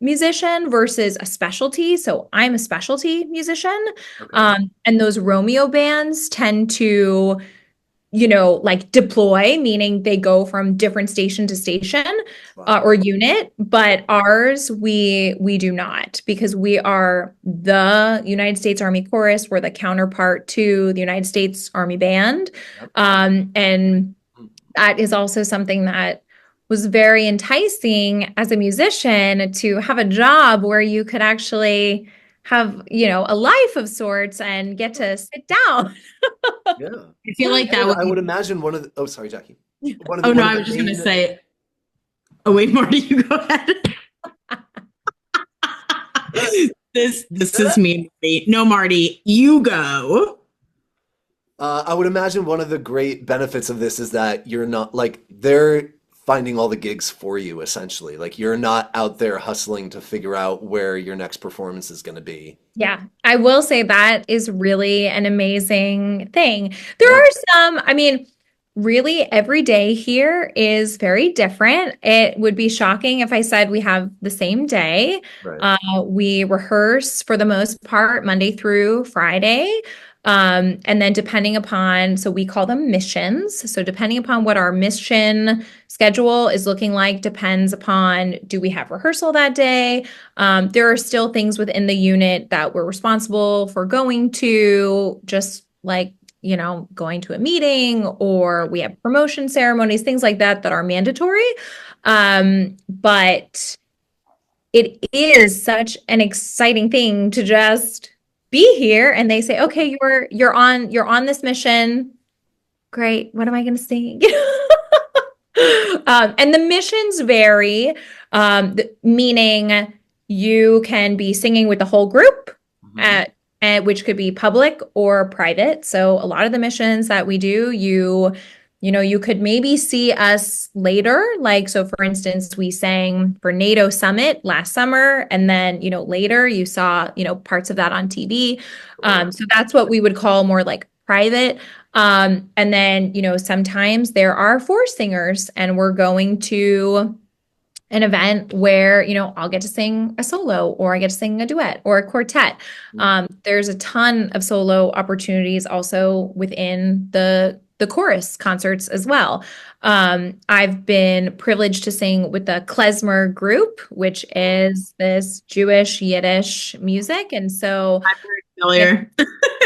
musician versus a specialty. So I'm a specialty musician. Okay. And those Romeo bands tend to, like deploy, meaning they go from different station to station, Wow. or unit. But ours, we do not, because we are the United States Army Chorus. We're the counterpart to the United States Army Band, Yep. and Mm. that is also something that was very enticing as a musician, to have a job where you could actually have, a life of sorts and get to sit down. Yeah. I feel like that And would I would be. imagine one of the, oh, sorry, Jackie. Oh no, One of I the was just gonna main, say. Oh wait, Marty, you go ahead. This is me. No, Marty, you go. I would imagine one of the great benefits of this is that you're not like they're finding all the gigs for you essentially. Like you're not out there hustling to figure out where your next performance is going to be. Yeah, I will say that is really an amazing thing. There Yeah, are some, I mean, really every day here is very different. It would be shocking if I said we have the same day. right. We rehearse for the most part Monday through Friday. And then depending upon, so we call them missions. So depending upon what our mission schedule is looking like, depends upon do we have rehearsal that day? There are still things within the unit that we're responsible for going to, just like, going to a meeting, or we have promotion ceremonies, things like that that are mandatory. But it is such an exciting thing to just be here and they say, okay, you're on this mission. Great. What am I going to sing? And the missions vary, meaning you can be singing with the whole group, Mhm. which could be public or private. So a lot of the missions that we do, you could maybe see us later. Like, so for instance, we sang for NATO Summit last summer, and then, later you saw, parts of that on TV. Cool. So that's what we would call more like private. And then, sometimes there are four singers and we're going to an event where, I'll get to sing a solo, or I get to sing a duet or a quartet. There's a ton of solo opportunities also within the chorus concerts as well. I've been privileged to sing with the klezmer group, which is this Jewish Yiddish music. And so, Familiar.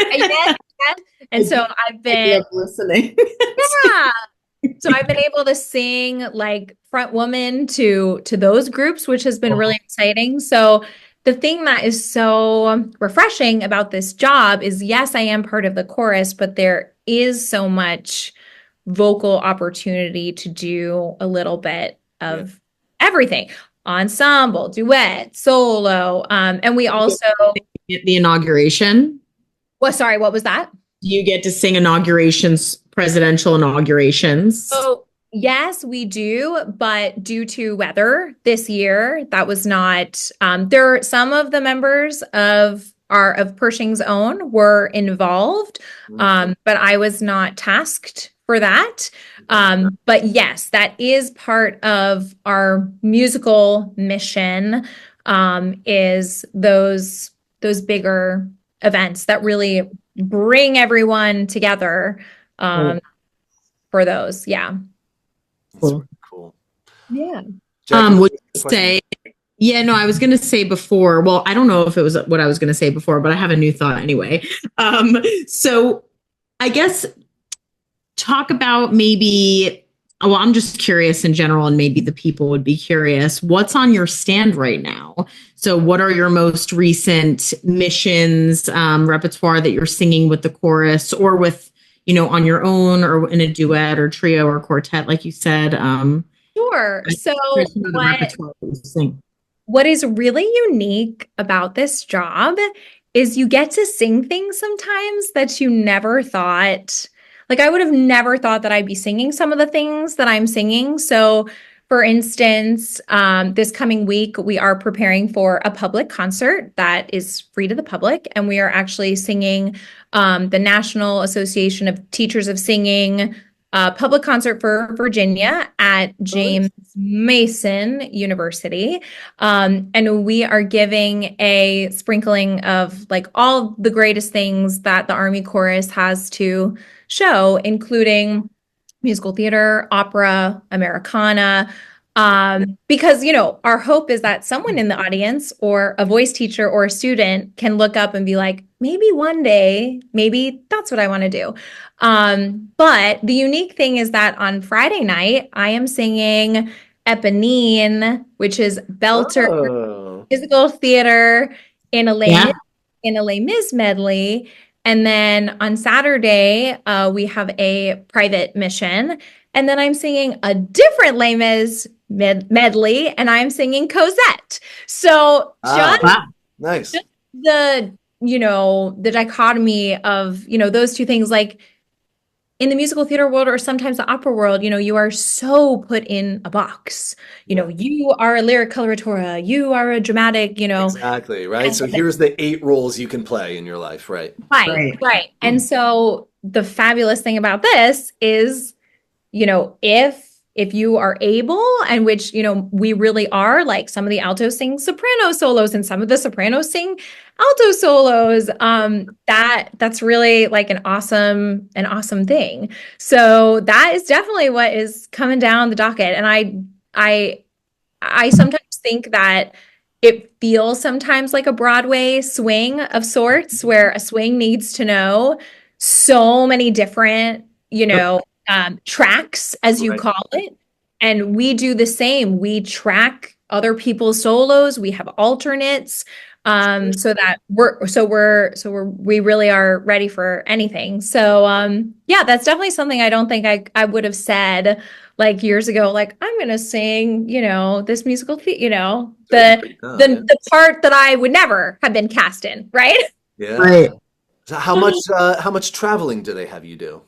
yes, and so I've I been, love listening. yeah. So I've been able to sing like front woman to those groups, which has been really exciting. So the thing that is so refreshing about this job is, yes, I am part of the chorus, but there is so much vocal opportunity to do a little bit Yeah. of everything. Ensemble, duet, solo. And we also, The inauguration. well, sorry, what was that? You get to sing inaugurations, presidential inaugurations. So yes, we do, but due to weather this year, that was not. There are some of the members of Pershing's Own were involved, but I was not tasked for that. But yes, that is part of our musical mission. Is those bigger events that really bring everyone together. For those. Yeah. That's really cool. Yeah. Jackie, Would you question? say, yeah, no, I was going to say before, well, I don't know if it was what I was going to say before, but I have a new thought anyway. So I guess talk about maybe, well, I'm just curious in general, and maybe the people would be curious, what's on your stand right now? So what are your most recent missions, repertoire that you're singing with the chorus, or with, on your own, or in a duet or trio or quartet, like you said? Sure. So The repertoire that you sing. what is really unique about this job is you get to sing things sometimes that you never thought, like I would have never thought that I'd be singing some of the things that I'm singing. So for instance, this coming week, we are preparing for a public concert that is free to the public. And we are actually singing the National Association of Teachers of Singing public concert for Virginia at James Mason University. And we are giving a sprinkling of like all the greatest things that the Army Chorus has to show, including musical theater, opera, Americana. Because, our hope is that someone in the audience or a voice teacher or a student can look up and be like, maybe one day, maybe that's what I want to do. But the unique thing is that on Friday night, I am singing Attennnnnn-HUT, which is Belter Oh, musical theater in a Yeah. Les Mis medley. And then on Saturday, we have a private mission. And then I'm singing a different Les Mis medley, and I'm singing Cosette. So just Wow. nice. the dichotomy of, those two things, like in the musical theater world or sometimes the opera world, you are so put in a box. Yeah. You are a lyric coloratura, you are a dramatic, Exactly, right? So and here's the 8 roles you can play in your life, right? right, Right. right. And so the fabulous thing about this is, if you are able, and which, we really are, like some of the altos sing soprano solos and some of the sopranos sing alto solos. That's really like an awesome thing. So that is definitely what is coming down the docket. And I sometimes think that it feels sometimes like a Broadway swing of sorts, where a swing needs to know so many different, tracks, as you Right. call it. And we do the same. We track other people's solos. We have alternates, so that we really are ready for anything. So, yeah, that's definitely something I don't think I would have said like years ago, like I'm gonna sing, this musical, Yeah. the part that I would never have been cast in, right? Yeah. Right. So how much traveling do they have you do?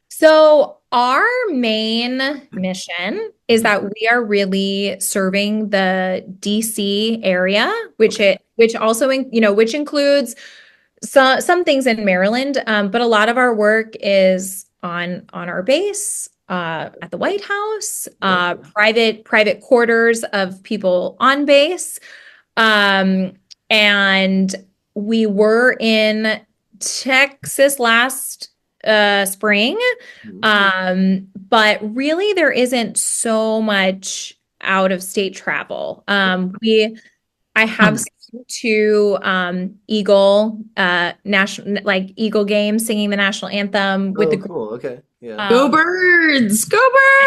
So our main mission is that we are really serving the DC area, Okay. which also which includes some things in Maryland, but a lot of our work is on our base, at the White House, Yeah. private quarters of people on base, um, and we were in Texas last spring, Mhm. but really there isn't so much out of state travel. I have Um, seen to Eagle national, like Eagle games, singing the national anthem with the Oh, group. cool. Okay. Yeah. Go Um, birds! Go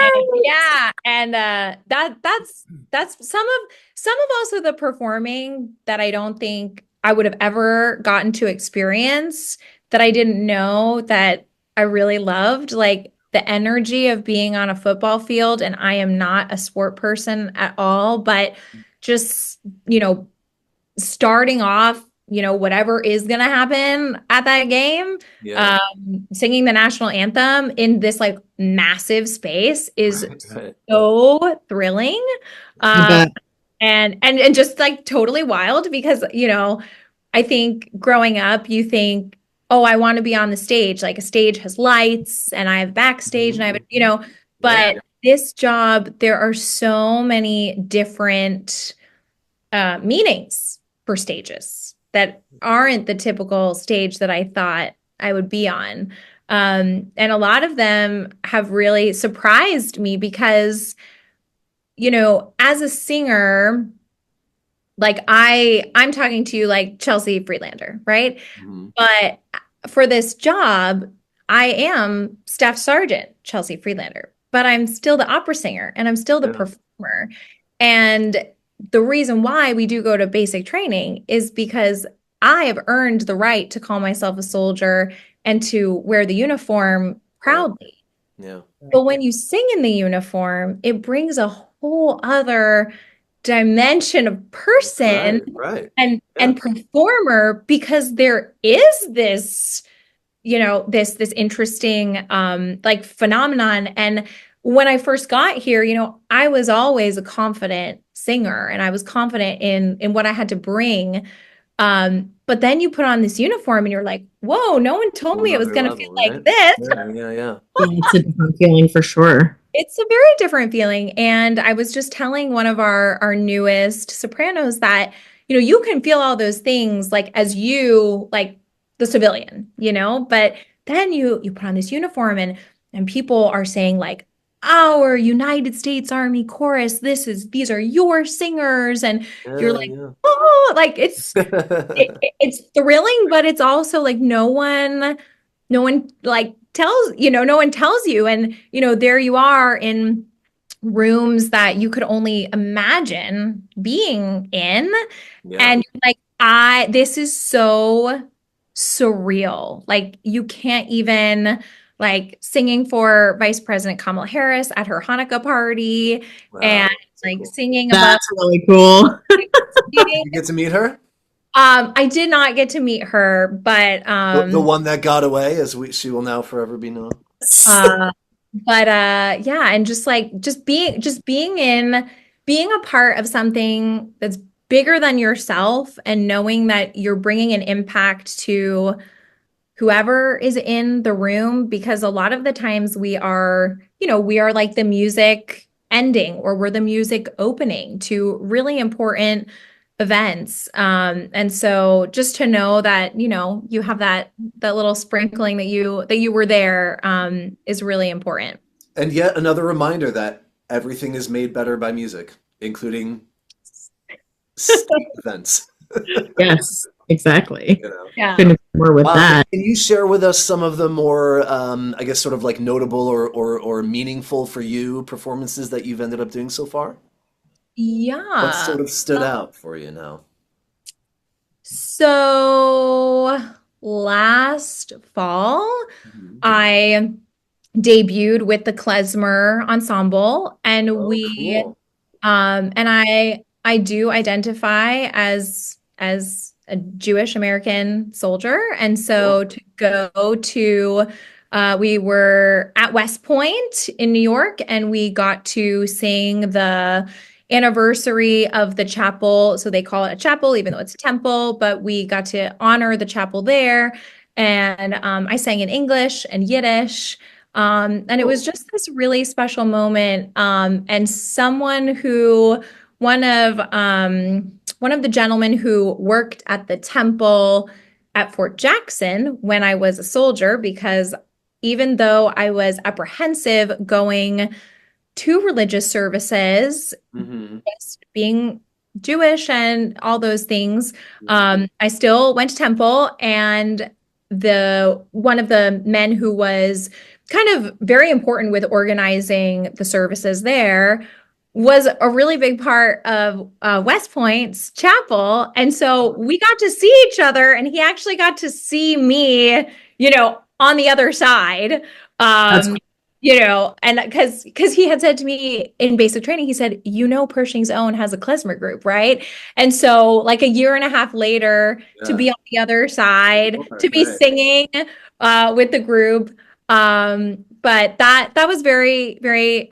and birds! yeah, and that's some of also the performing that I don't think I would have ever gotten to experience, that I didn't know that I really loved, like the energy of being on a football field. And I am not a sport person at all, but just, starting off, whatever is going to happen at that game, Yeah. singing the national anthem in this like massive space is Right. Right. so thrilling. I Um, bet. and just like totally wild, because, I think growing up, you think, oh, I want to be on the stage. Like a stage has lights and I have backstage and I have, Mhm. Right. but this job, there are so many different meanings for stages that aren't the typical stage that I thought I would be on. And a lot of them have really surprised me because, as a singer, like I'm talking to you like Chelsea Friedlander, right? Mhm. But for this job, I am Staff Sergeant Chelsea Friedlander, but I'm still the opera singer and I'm still the Yeah. performer. And the reason why we do go to basic training is because I have earned the right to call myself a soldier and to wear the uniform Right. proudly. Yeah. But when you sing in the uniform, it brings a whole other dimension of person Right. Right. Yeah. and performer, because there is this, this interesting like phenomenon. And when I first got here, I was always a confident singer and I was confident in what I had to bring. But then you put on this uniform and you're like, whoa, no one told Whole me it was nother going to feel level, like right? this. Yeah. Yeah. Yeah. Yeah, it's a different feeling for sure. It's a very different feeling. And I was just telling one of our newest sopranos that, you can feel all those things like as you like the civilian, but then you put on this uniform and people are saying like, our United States Army chorus, these are your singers. And you're Yeah. like, Yeah. oh, like it's thrilling, but it's also like no one like tells, no one tells you. And, there you are in rooms that you could only imagine being in. Yeah. And you're like, this is so surreal. Like you can't even like singing for Vice President Kamala Harris at her Hanukkah party and Wow. So like cool. singing above. That's really cool. You get to meet her? I did not get to meet her, but The one that got away, as she will now forever be known. Uh, but yeah, and just being a part of something that's bigger than yourself and knowing that you're bringing an impact to whoever is in the room, because a lot of the times we are like the music ending or we're the music opening to really important events. And so just to know that, you have that little sprinkling that you were there, is really important. And yet another reminder that everything is made better by music, including state events. Yes, exactly. You know. Yeah. Couldn't agree more with that. Can you share with us some of the more, I guess, sort of like notable or meaningful for you performances that you've ended up doing so far? What Yeah. sort of stood out for you now? So last fall, Mhm. I debuted with the klezmer ensemble, and Oh, we cool. and I do identify as a Jewish American soldier, and Cool. so to go to we were at West Point in New York, and we got to sing the anniversary of the chapel. So they call it a chapel, even though it's a temple, but we got to honor the chapel there. And I sang in English and Yiddish. And it was Cool. just this really special moment. And one of the gentlemen who worked at the temple at Fort Jackson when I was a soldier, because even though I was apprehensive going to religious services, Hmm. just being Jewish and all those things, Yeah. I still went to temple, and the one of the men who was kind of very important with organizing the services there was a really big part of West Point's chapel. And so we got to see each other, and he actually got to see me, on the other side. That's Um, and because he had said to me in basic training, he said, Pershing's Own has a klezmer group, right? And so, like a year and a half later, to Yeah. be on the other side, Sure, to be right. singing with the group, but that was very, very,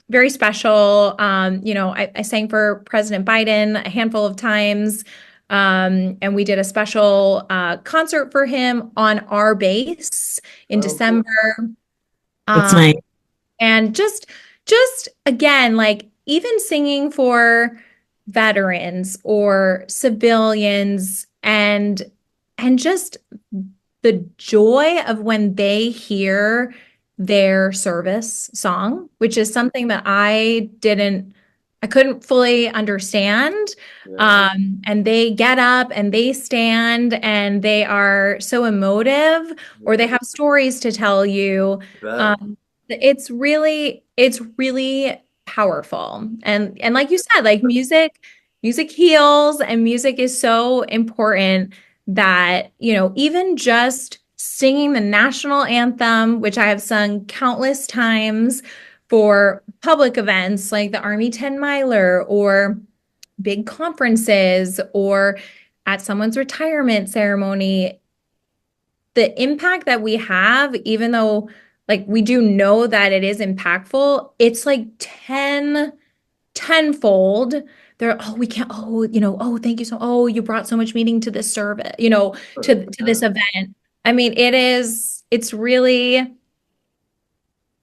very special. I sang for President Biden a handful of times. And we did a special concert for him on our base in Oh, cool. December. that's Um, nice. and just again, like even singing for veterans or civilians, and just the joy of when they hear their service song, which is something that I couldn't fully understand. Yeah. And they get up and they stand and they are so emotive, or they Yeah. have stories to tell you. I bet. It's really powerful. And like you said, like music heals, and music is so important that, even just singing the national anthem, which I have sung countless times for public events like the Army 10 miler or big conferences or at someone's retirement ceremony, the impact that we have, even though like we do know that it is impactful, it's like tenfold. They're, oh, we can't, oh, oh, thank you so, oh, you brought so much meaning to this service, Sure. to Yeah. this event. I mean,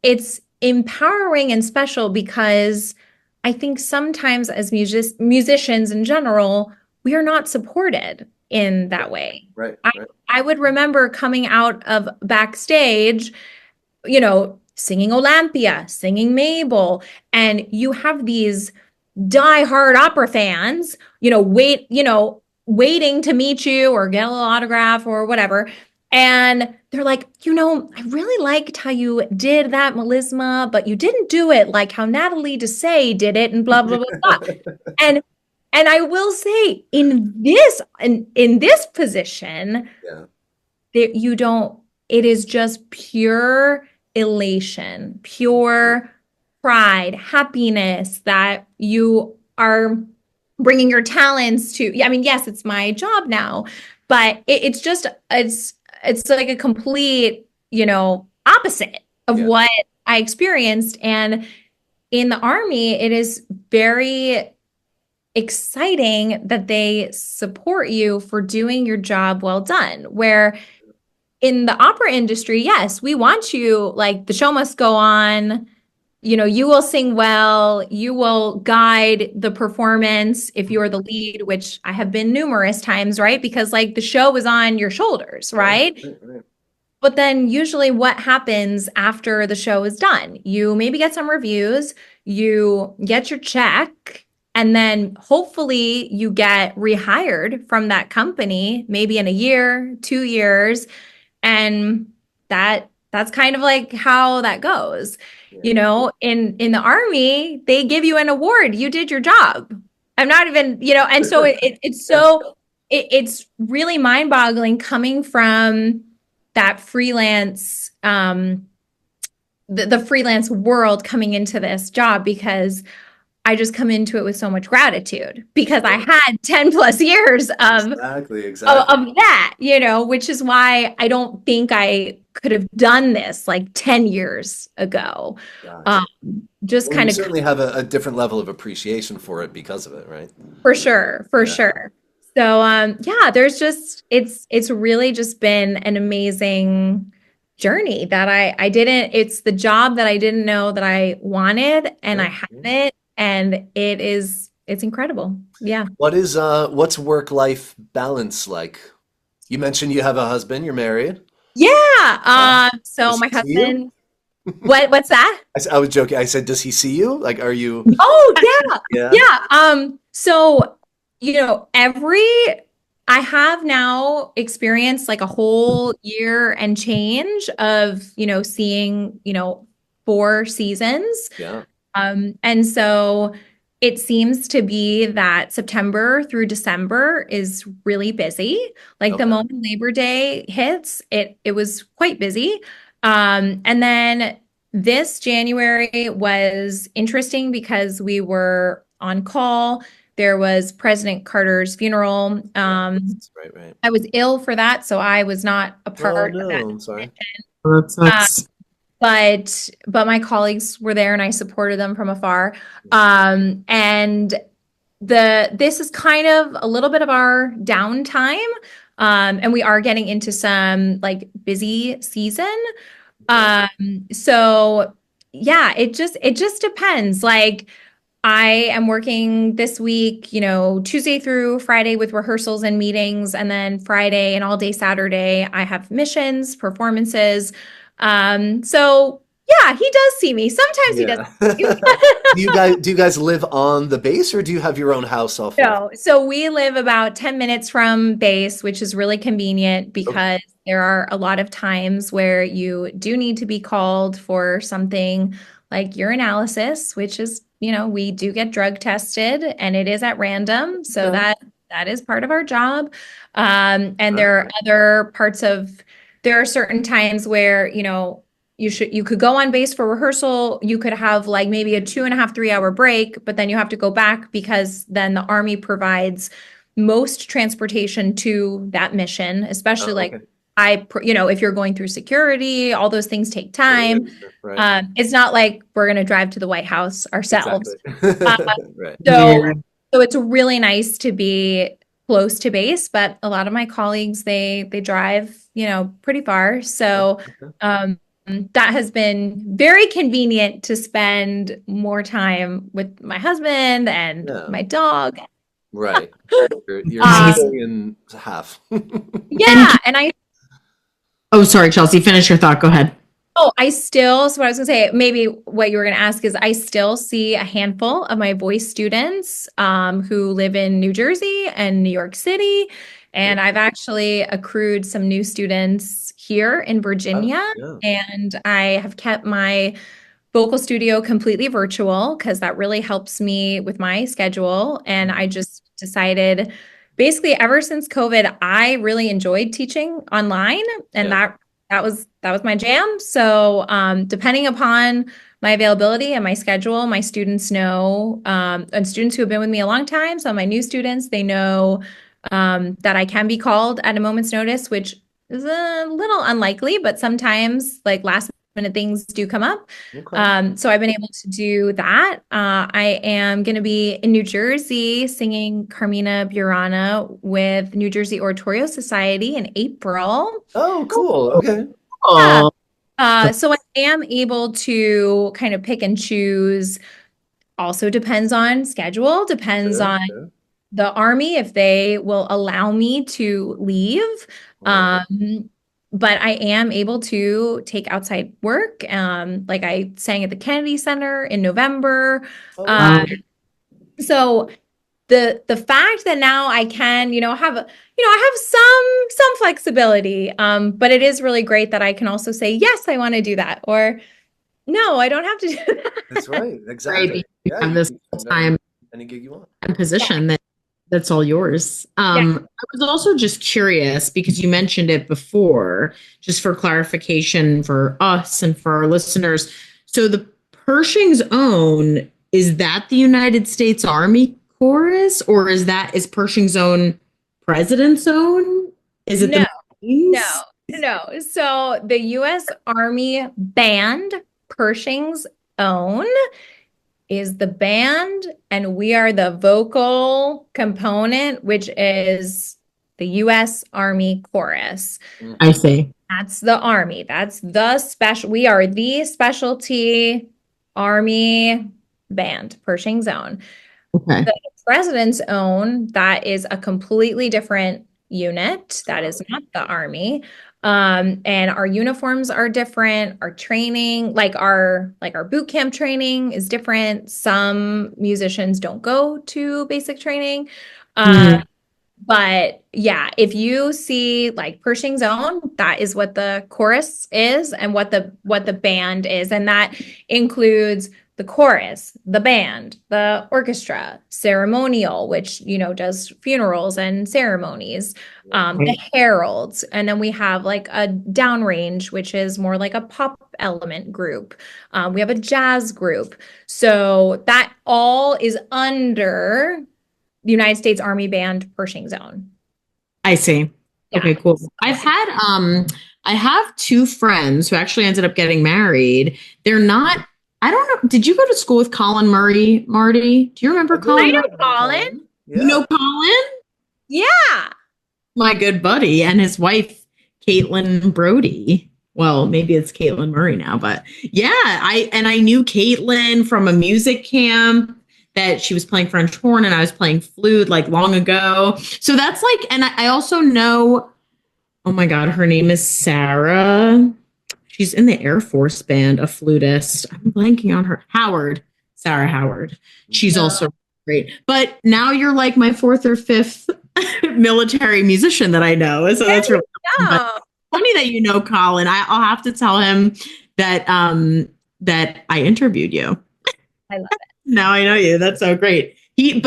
it's empowering and special, because I think sometimes as musicians in general, we are not supported in that way. Right. I, Right. I would remember coming out of backstage, singing Olympia, singing Mabel, and you have these die-hard opera fans, waiting to meet you or get a little autograph or whatever. And they're like, I really liked how you did that melisma, but you didn't do it like how Natalie Dessay did it, and blah, blah, blah, blah. And and I will say, in this position, Yeah. that you don't, it is just pure elation, pure pride, happiness that you are bringing your talents to. Yeah, I mean, yes, it's my job now, but it's like a complete, opposite of Yeah. what I experienced. And in the Army, it is very exciting that they support you for doing your job well done. Where in the opera industry, yes, we want you, like the show must go on. You will sing well, you will guide the performance if you're the lead, which I have been numerous times, right? Because like the show is on your shoulders, Right. right? Right. Right. But then usually what happens after the show is done? You maybe get some reviews, you get your check, and then hopefully you get rehired from that company, maybe in a year, 2 years, and that's kind of like how that goes. Yeah. In the Army, they give you an award. You did your job. I'm not even, and so it's Yeah. so it's really mind-boggling coming from that freelance the freelance world coming into this job, because I just come into it with so much gratitude because I had 10 plus years of Exactly. Exactly. that, which is why I don't think I could have done this like 10 years ago. Gotcha. Um, just Well, you kind of certainly have a different level of appreciation for it because of it, right? for sure, for Yeah. sure. So yeah, there's just it's really just been an amazing journey that I didn't it's the job that I didn't know that I wanted, and I Yeah. have Yeah. it, and it's incredible. Yeah. What's work-life balance like? You mentioned you have a husband, you're married. Yeah. Yeah. So Does my he see you? husband, what's that? I was joking. I said, does he see you? Like, are you? Oh, yeah. Yeah. Yeah. So, every I have now experienced like a whole year and change of, seeing, 4 seasons. Yeah. And so it seems to be that September through December is really busy. Like the Okay. moment Labor Day hits, it was quite busy. And then this January was interesting because we were on call. There was President Carter's funeral. Yes. Right. Right. I was ill for that, so I was not a Oh part of that. no, I'm sorry. Oh, that Uh, sucks. but my colleagues were there and I supported them from afar. And this is kind of a little bit of our downtime. And we are getting into some like busy season. Okay. So yeah, it just depends. Like I am working this week, Tuesday through Friday with rehearsals and meetings, and then Friday and all day Saturday, I have missions, performances. So yeah, he does see me. Sometimes he doesn't Yeah. see me. Do you guys live on the base or do you have your own house off of? No, so we live about 10 minutes from base, which is really convenient Okay. because there are a lot of times where you do need to be called for something like urinalysis, which is, we do get drug tested and it is at random. So Okay. that is part of our job. And All there are certain times where, you could go on base for rehearsal. You could have like maybe a 2.5, 3 hour break, but then you have to go back because then the Army provides most transportation to that mission, especially Oh, like okay. if you're going through security, all those things take Sure, time. sure. Right. It's not like we're going to drive to the White House ourselves. Exactly. Uh, Right. so, Yeah. so it's really nice to be close to base, but a lot of my colleagues, they drive, pretty far. So, Okay. um, that has been very convenient to spend more time with my husband and Yeah. my dog. Right. You're Uh, Nice. splitting in half. And yeah, and oh, sorry, Chelsea, finish your thought. Go ahead. so what I was gonna say, maybe what you were gonna ask is I still see a handful of my voice students who live in New Jersey and New York City. And I've actually accrued some new students here in Oh, Virginia. yeah. And I have kept my vocal studio completely virtual because that really helps me with my schedule. And I just decided basically ever since COVID, I really enjoyed teaching online, and Yeah. that was my jam. So depending upon my availability and my schedule, my students know, and students who have been with me a long time, so my new students, they know that I can be called at a moment's notice, which is a little unlikely, but sometimes like last minute things do come up. Okay. So I've been able to do that. I am going to be in New Jersey singing Carmina Burana with New Jersey Oratorio Society in April. Oh, cool. Okay. Yeah. Oh, So I am able to kind of pick and choose. Also depends on schedule, depends Sure, on sure. the Army if they will allow me to leave. Right. But I am able to take outside work. Like I sang at the Kennedy Center in November. Oh, wow. Um, so the fact that now I can, I have some flexibility. But it is really great that I can also say, yes, I want to do that, or no, I don't have to do That's that. right. great. Exactly. You Yeah, have you this can send full-time any gig you want. position that's all yours. Yeah. I was also just curious because you mentioned it before, just for clarification for us and for our listeners. So the Pershing's Own, is that the United States Army Chorus, or is Pershing's Own President's Own? Is it No, the no, Marines? no. So the U.S. Army Band, Pershing's Own, is the band, and we are the vocal component, which is the U.S. Army Chorus. I see. That's the Army. That's the special. We are the specialty Army band, Pershing's Own. Okay. The President's Own, that is a completely different unit. That is not the Army. And our uniforms are different. Our training, like our boot camp training is different. Some musicians don't go to basic training. Mhm. But yeah, if you see like Pershing's Own, that is what the chorus is and what the band is. And that includes the chorus, the band, the orchestra, ceremonial, which, does funerals and ceremonies, the heralds. And then we have like a downrange, which is more like a pop element group. We have a jazz group. So that all is under the United States Army Band Pershing's Own. I see. Yeah. Okay, cool. I have two friends who actually ended up getting married. They're not, I don't know. Did you go to school with Colin Murray, Marty? Do you remember I Colin I did. know Murray? Colin. You Yeah. know Colin? Yeah. My good buddy, and his wife, Caitlin Brody. Well, maybe it's Caitlin Murray now, but yeah, I knew Caitlin from a music camp that she was playing French horn and I was playing flute like long ago. So that's like, and I also know, oh my God, her name is Sarah. She's in the Air Force band, a flutist. I'm blanking on her. Sarah Howard. She's No. also great. But now you're like my fourth or fifth military musician that I know. So that's really awesome. But funny that you know Colin. I'll have to tell him that that I interviewed you. I love it. Now I know you. That's so great.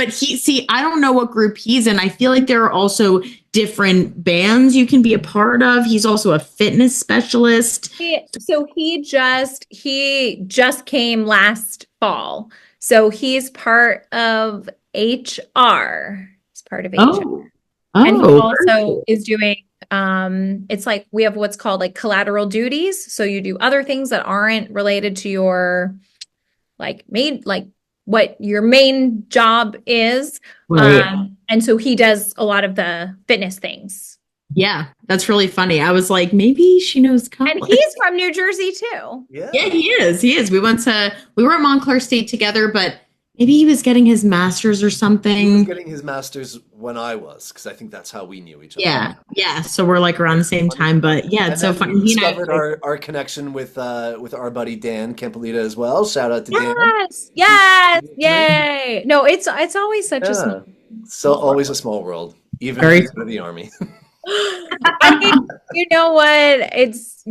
See, I don't know what group he's in. I feel like there are also different bands you can be a part of. He's also a fitness specialist. So he just came last fall. So he's part of HR. He's part of HR. Oh, And he very also cool. is doing it's like we have what's called like collateral duties. So you do other things that aren't related to your what your main job is. Right. And so he does a lot of the fitness things. Yeah, that's really funny. I was like, maybe she knows Colin. And he's from New Jersey too. Yeah. Yeah, he is. He is. We were at Montclair State together, but maybe he was getting his master's or He was something. getting his master's when I was, because I think that's how we knew each other. Yeah. Yeah. So we're like around the same time, but yeah, And it's so then funny. we He and I discovered our connection with our buddy Dan Campolita as well. Shout out to Dan. Yes. Yay. No, it's always such a small. Yeah. So always a small world, even Very if you're in the army. I mean, you know what? It's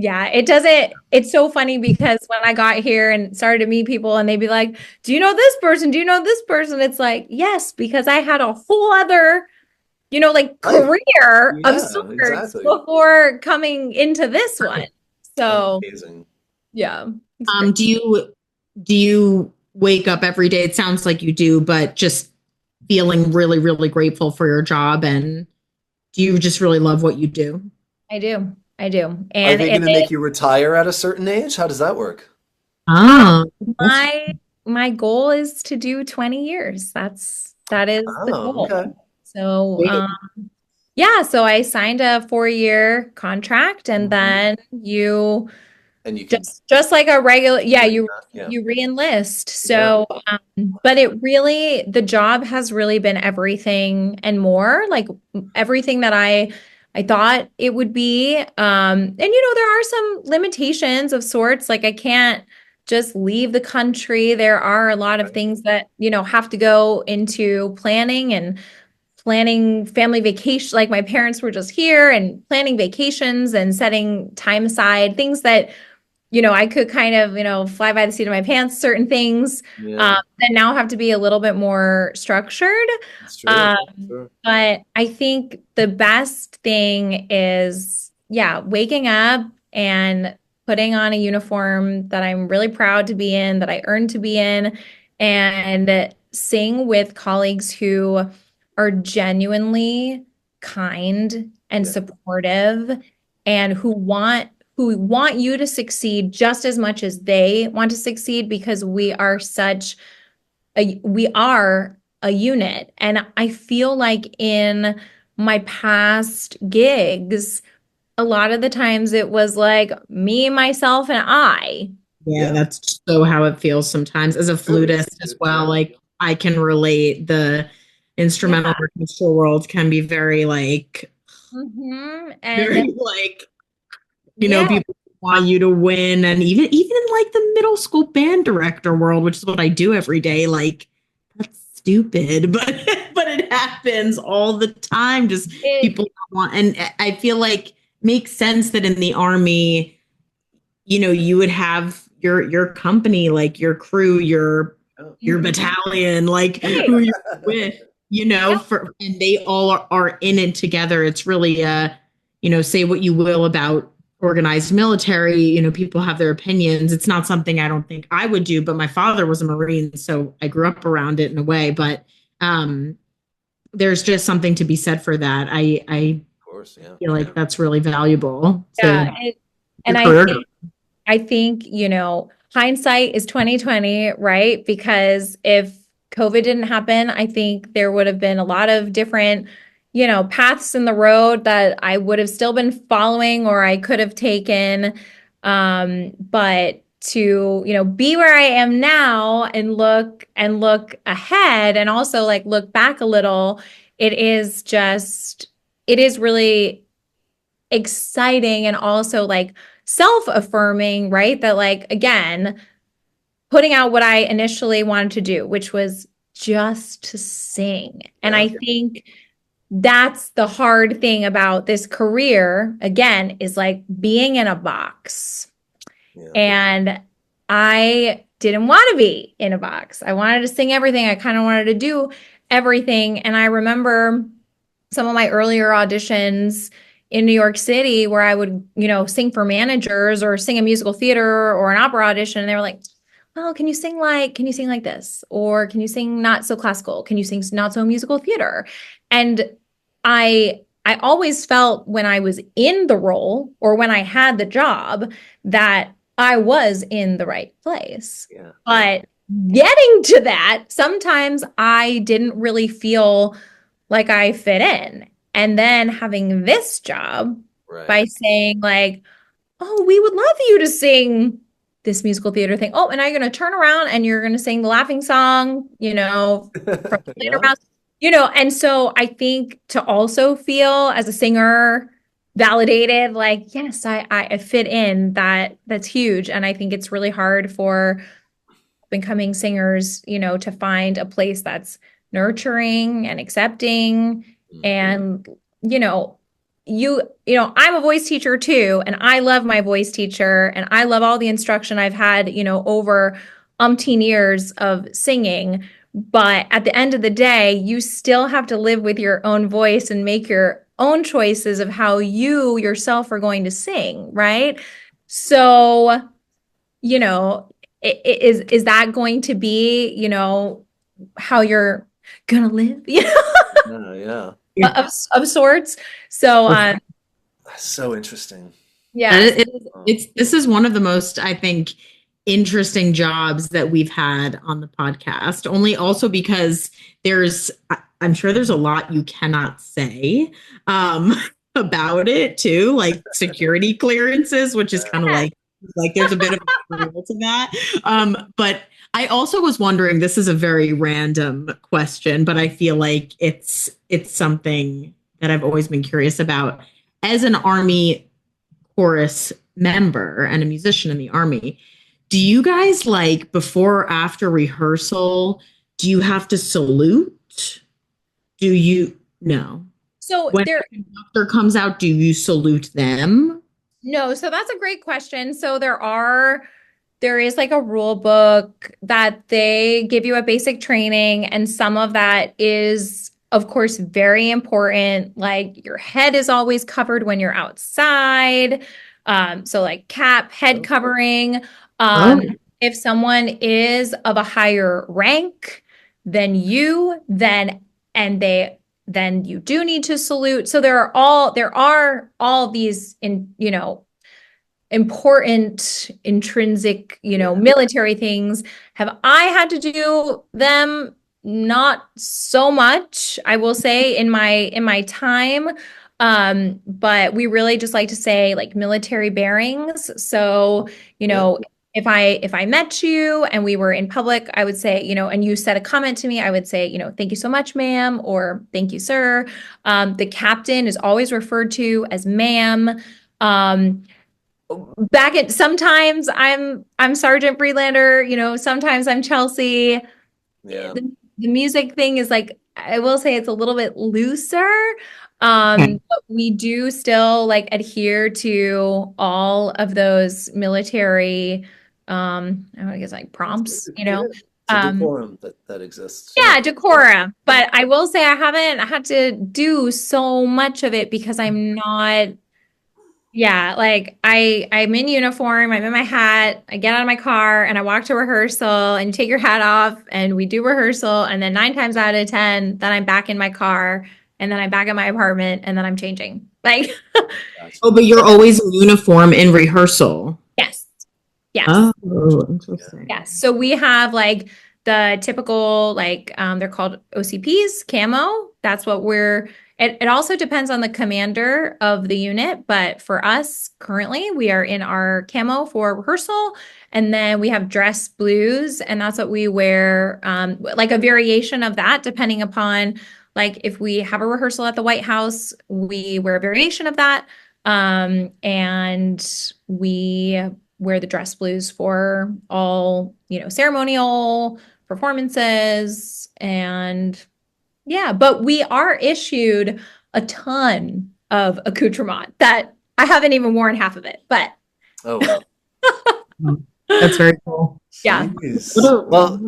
so funny because when I got here and started to meet people and they'd be like, do you know this person? Do you know this person? It's like, yes, because I had a whole other, career Yeah, of sorts exactly. before coming into this one. So Amazing. yeah. do you wake up every day? It sounds like you do, but just feeling really, really grateful for your job, and do you just really love what you do? I do. I do. Are And they it going to make you retire at a certain age? How does that work? Oh, that's my goal is to do 20 years. That is the Oh, goal. okay. So, great. yeah, so I signed a 4-year contract and Mhm. then you And you can just like a regular, yeah, bring that. Yeah. you re-enlist. Yeah. So, but it really, the job has really been everything and more, like everything that I thought it would be. And there are some limitations of sorts. Like I can't just leave the country. There are a lot of Right. things that, have to go into planning and planning family vacation. Like my parents were just here and planning vacations and setting time aside, things that I could kind of, fly by the seat of my pants, certain things Yeah. that now have to be a little bit more structured. That's true. Um, Sure. but I think the best thing is, yeah, waking up and putting on a uniform that I'm really proud to be in, that I earned to be in, and sing with colleagues who are genuinely kind and Yeah. supportive and who want you to succeed just as much as they want to succeed because we are a unit. And I feel like in my past gigs, a lot of the times it was like me, myself, and I. Yeah, Yeah. that's so how it feels sometimes as a Good. flutist as well. Yeah. Like I can relate. The instrumental Yeah. orchestral world can be very like And very like yeah, people want you to win, and even in like the middle school band director world, which is what I do every day, like that's stupid, but but it happens all the time. Just it, people don't want, and I feel like makes sense that in the army, you would have your company, like your crew, your mhm. battalion, like Right. who you're with, Yep. for and they all are in it together. It's really say what you will about organized military, people have their opinions. It's not something I don't think I would do, but my father was a Marine, so I grew up around it in a way. But um there's just something to be said for that. I Of course. Yeah. feel like that's really valuable Yeah. to And your I career. think hindsight is 2020, right? Because if COVID didn't happen, I think there would have been a lot of different, paths in the road that I would have still been following or I could have taken. But to, be where I am now and look ahead and also like look back a little, it is just, it is really exciting and also like self-affirming, right? That like again, putting out what I initially wanted to do, which was just to sing. And Yeah. I think that's the hard thing about this career, again, is like being in a box. Yeah. And I didn't want to be in a box. I wanted to sing everything. I kind of wanted to do everything. And I remember some of my earlier auditions in New York City where I would, sing for managers or sing a musical theater or an opera audition. And they were like, well, can you sing like this? Or can you sing not so classical? Can you sing not so musical theater? And I always felt when I was in the role or when I had the job that I was in the right place. Yeah. But getting to that, sometimes I didn't really feel like I fit in. And then having this job Right. by saying like, oh, we would love you to sing this musical theater thing. Oh, and I'm going to turn around and you're going to sing the laughing song, from Later Yeah. Mouse, and so I think to also feel as a singer validated, like, yes, I fit in, that's huge. And I think it's really hard for becoming singers, to find a place that's nurturing and accepting. Mhm. And, you know, I'm a voice teacher too, and I love my voice teacher and I love all the instruction I've had, over umpteen years of singing. But at the end of the day, you still have to live with your own voice and make your own choices of how you yourself are going to sing, right? So, you know, is that going to be, how you're gonna live, Yeah. Yeah. Yeah. of sorts? So, That's so interesting. Yes. This is one of the most, I think, interesting jobs that we've had on the podcast. Only also because I'm sure there's a lot you cannot say um, about it too, like security clearances, which is kind of like there's a bit of a rule to that. But I also was wondering, this is a very random question, but I feel like it's something that I've always been curious about. As an Army chorus member and a musician in the Army, do you guys like before or after rehearsal, do you have to salute? Do you no? So When the conductor comes out, do you salute them? no, so that's a great question. So there is like a rule book that they give you a basic training, and some of that is, of course, very important. Like your head is always covered when you're outside. So like cap, head covering. Oh. If someone is of a higher rank than you, then you do need to salute. So there are all these important intrinsic, military things. Have I had to do them? Not so much, I will say, in my time. But we really just like to say like military bearings. So, if I met you and we were in public, I would say, and you said a comment to me, I would say, thank you so much, ma'am, or thank you, sir. The captain is always referred to as ma'am. Sometimes I'm Sergeant Friedlander, sometimes I'm Chelsea. Yeah. The music thing is like, I will say it's a little bit looser. But we do still like adhere to all of those military, I guess like prompts, It's a decorum that exists. Yeah, decorum. But I will say I haven't had to do so much of it because I'm not. Yeah, like I'm in uniform, I'm in my hat, I get out of my car and I walk to rehearsal and you take your hat off and we do rehearsal, and then 9 times out of 10, then I'm back in my car and then I'm back at my apartment and then I'm changing. Like Oh, but you're always in uniform in rehearsal. yes. Yes. Oh, interesting. Yes. So we have like the typical, like, they're called OCPs, camo. That's what it also depends on the commander of the unit. But for us currently, we are in our camo for rehearsal. And then we have dress blues. And that's what we wear, like a variation of that, depending upon, like, if we have a rehearsal at the White House, we wear a variation of that. And we wear the dress blues for all, ceremonial performances. And yeah, but we are issued a ton of accoutrement that I haven't even worn half of it, but Oh, wow. That's very cool. Yeah. Well,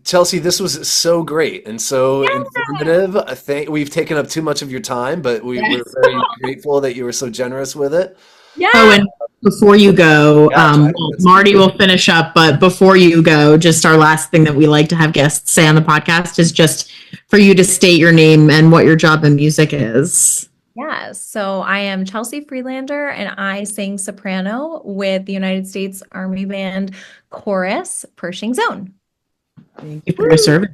Chelsea, this was so great and so informative. I think we've taken up too much of your time, but we're very grateful that you were so generous with it. Yeah. Oh, and before you go, Marty will finish up, but before you go, just our last thing that we like to have guests say on the podcast is just for you to state your name and what your job in music is. Yes. So I am Chelsea Friedlander and I sing soprano with the United States Army Band Chorus, Pershing Zone. Thank you for your service.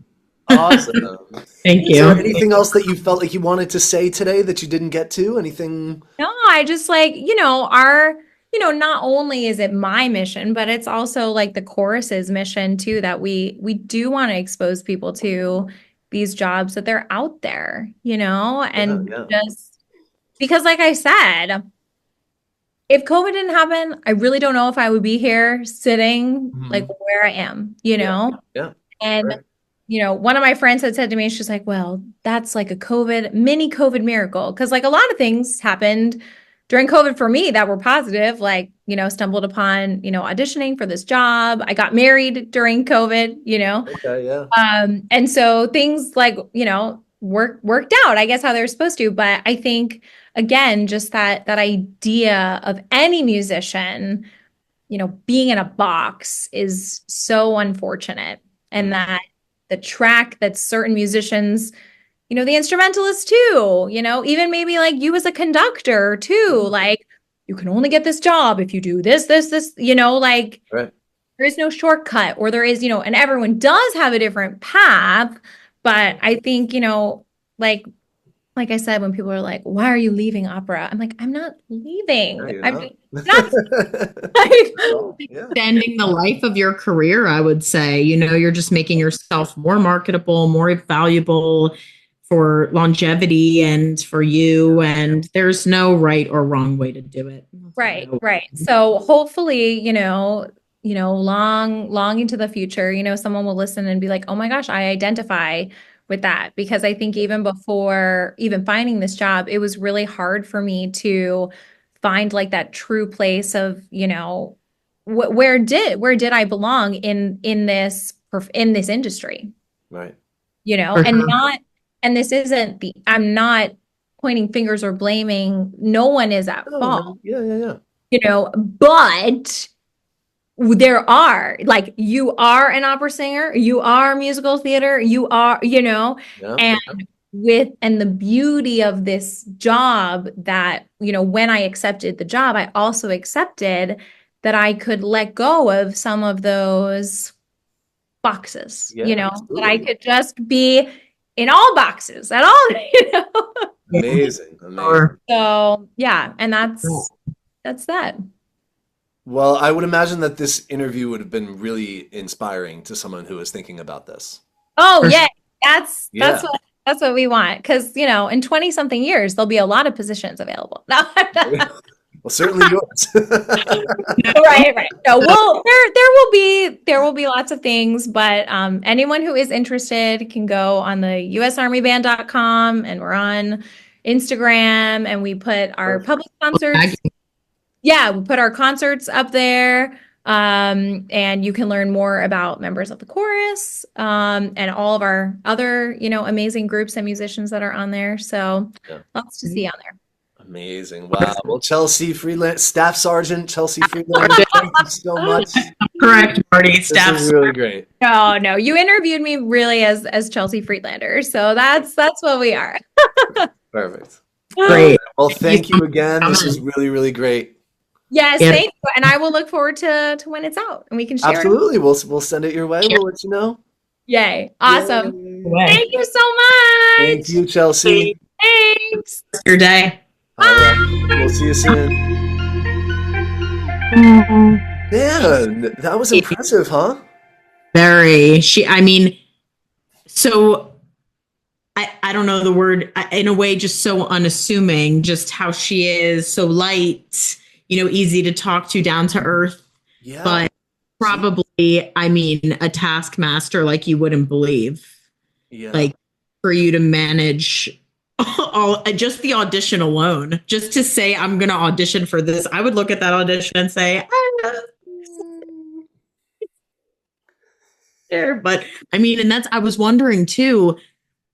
Awesome. Thank you. Is there anything else that you felt like you wanted to say today that you didn't get to? Anything? No, I just like, not only is it my mission, but it's also like the chorus's mission too, that we do want to expose people to these jobs, that they're out there, and just because, like I said, if COVID didn't happen, I really don't know if I would be here sitting like where I am, Yeah. And Right. One of my friends had said to me, she's like, well, that's like a mini COVID miracle. Cause like a lot of things happened during COVID for me that were positive, like, stumbled upon, auditioning for this job. I got married during COVID, Okay, yeah. And so things like, worked out, I guess, how they were supposed to. But I think, again, just that idea of any musician, being in a box is so unfortunate. And that the track that certain musicians, the instrumentalists too, even maybe like you as a conductor too, like you can only get this job if you do this, you know, like Right. there is no shortcut, or there is, you know, and everyone does have a different path. But I think, you know, like I said, when people are like, why are you leaving opera? I'm like, I'm not No, leaving. you're I'm not. not like, Yeah. Extending the life of your career, I would say. You know, you're just making yourself more marketable, more valuable for longevity and for you. And there's no right or wrong way to do it. right, right. So hopefully, long into the future, you know, someone will listen and be like, oh my gosh, I identify with that. Because I think even before even finding this job, it was really hard for me to find like that true place of, you know, where did I belong in this industry, Right. you know, For and sure. not, and this isn't the, I'm not pointing fingers or blaming. No one is at No, fault, no. Yeah, yeah, yeah. you know, but there are, like, you are an opera singer, you are musical theater, you are, you know, Yeah. and and the beauty of this job that, you know, when I accepted the job, I also accepted that I could let go of some of those boxes, Yeah, you know, that I absolutely. could just be in all boxes at all, you know. Amazing. Amazing. Sure. So yeah, and that's that. Well, I would imagine that this interview would have been really inspiring to someone who is thinking about this. Oh For yeah, sure. that's Yeah. that's what we want. Because, you know, in 20 something years, there'll be a lot of positions available. No, Well, certainly yours. right, right. So there will be lots of things, but anyone who is interested can go on the usarmyband.com, and we're on Instagram, and we put our Perfect. public concerts. Yeah, we put our concerts up there. And you can learn more about members of the chorus, and all of our other, you know, amazing groups and musicians that are on there. So Yeah. lots to see on there. Amazing. Wow. Well, Chelsea Freeland, Staff Sergeant Chelsea Friedlander, thank you so much. Correct, Marty. This Staff. was really great. No, no, you interviewed me really as Chelsea Friedlander. So that's what we are. Perfect. Great. Well, Thank you thank so you much again. for This was coming. really, really great. Yes, Yeah. thank you. And I will look forward to when it's out and we can share it. Absolutely. We'll send it your way. We'll let you know. Yay. Awesome. Yay. Away. Thank you so Thank much. you, Chelsea. Thanks. Your day. All right. Bye. We'll see you soon. Man, that was impressive, huh? Very. I mean, so I don't know the word, in a way, just so unassuming, just how she is, so light, you know, easy to talk to, down to earth, Yeah. but probably, I mean, a taskmaster like you wouldn't believe. Yeah. Like, for you to manage all just the audition alone, just to say I'm going to audition for this, I would look at that audition and say, there. But I mean, and I was wondering too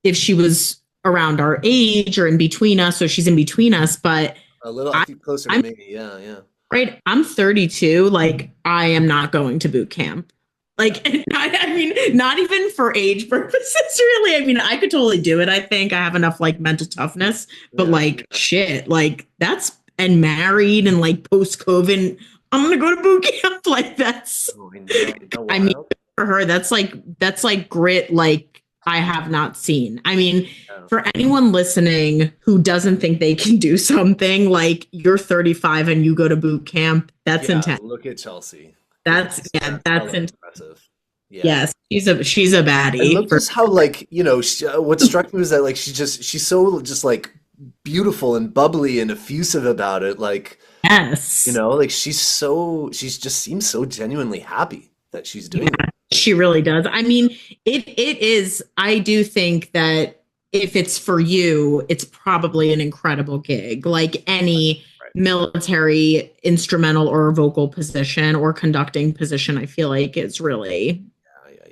if she was around our age or in between us, so she's in between us. But A little, I think closer to I'm me. Yeah, yeah. right. I'm 32. Like, I am not going to boot camp. Like, I mean, not even for age purposes, really. I mean, I could totally do it. I think I have enough like mental toughness, but Yeah. like, shit, like and married and like post COVID, I'm gonna go to boot camp. Like, that's, Oh, I know. No, I mean, wild. for her, that's like grit, like I have not seen. I mean, Yeah. for anyone listening who doesn't think they can do something, like, you're 35 and you go to boot camp, that's Yeah, intense. look at Chelsea. That's hella intense. impressive. Yeah. Yes, she's a And baddie. look just how, like, you know, what struck me was that, like, she's so just like beautiful and bubbly and effusive about it. Like, Yes, you know, like she's just seems so genuinely happy that she's doing it. she really does. I mean, it is. I do think that if it's for you, it's probably an incredible gig, like any Right. military instrumental or vocal position or conducting position. I feel like it's really,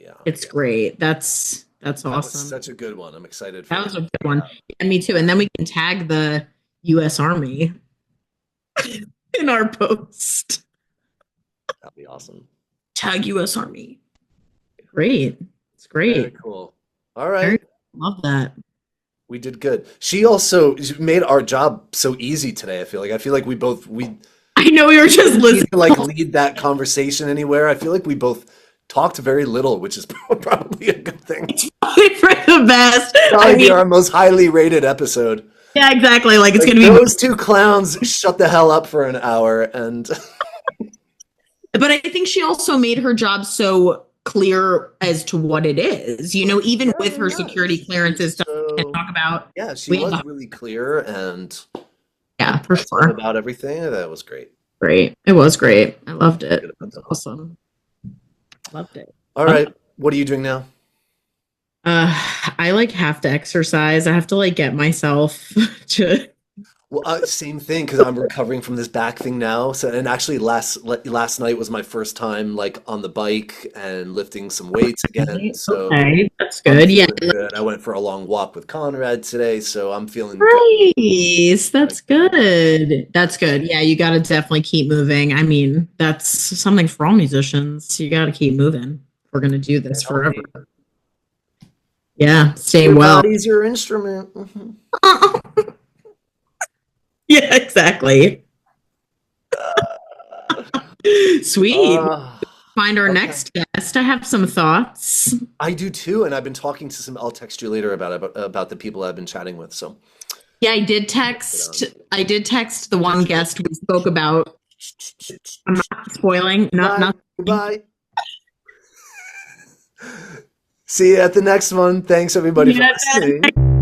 Yeah. it's great. That's That was awesome. such a good one. I'm excited for That was it. a good one. And me too. And then we can tag the U.S. Army in our post. That'd be awesome. Tag U.S. Army. Great. It's Very great. cool. All right. Love that. We did good. She also made our job so easy today. I feel like we I know we were just Need listening. to like lead that conversation anywhere. I feel like we both talked very little, which is probably a good thing. For the best. Probably be our most highly rated episode. Yeah, exactly. Like it's Like, gonna be. those two clowns shut the hell up for an hour, and But I think she also made her job so clear as to what it is. You know, even with her security clearances stuff we can talk about. Yeah, she was have, really clear and yeah, for sure. about everything. That was great. Great. It was great. I loved it. It was awesome. Loved it. All right. What are you doing now? I like have to exercise. I have to like get myself to. Well, same thing because I'm recovering from this back thing now. So, and actually, last night was my first time like on the bike and lifting some weights again. So Okay, that's good. Yeah, good. I went for a long walk with Conrad today, so I'm feeling good. nice. That's good. That's good. Yeah, you got to definitely keep moving. I mean, that's something for all musicians. You got to keep moving. We're gonna do this forever. Yeah, stay Your well. body's your instrument. Mhm. Yeah, exactly. Sweet. Find our next guest. I have some thoughts. I do too, and I've been talking to some. I'll text you later about the people I've been chatting with. So Yeah, I did text. I did text the one guest we spoke about. I'm not spoiling. Not. Goodbye. See you at the next one. Thanks everybody for listening.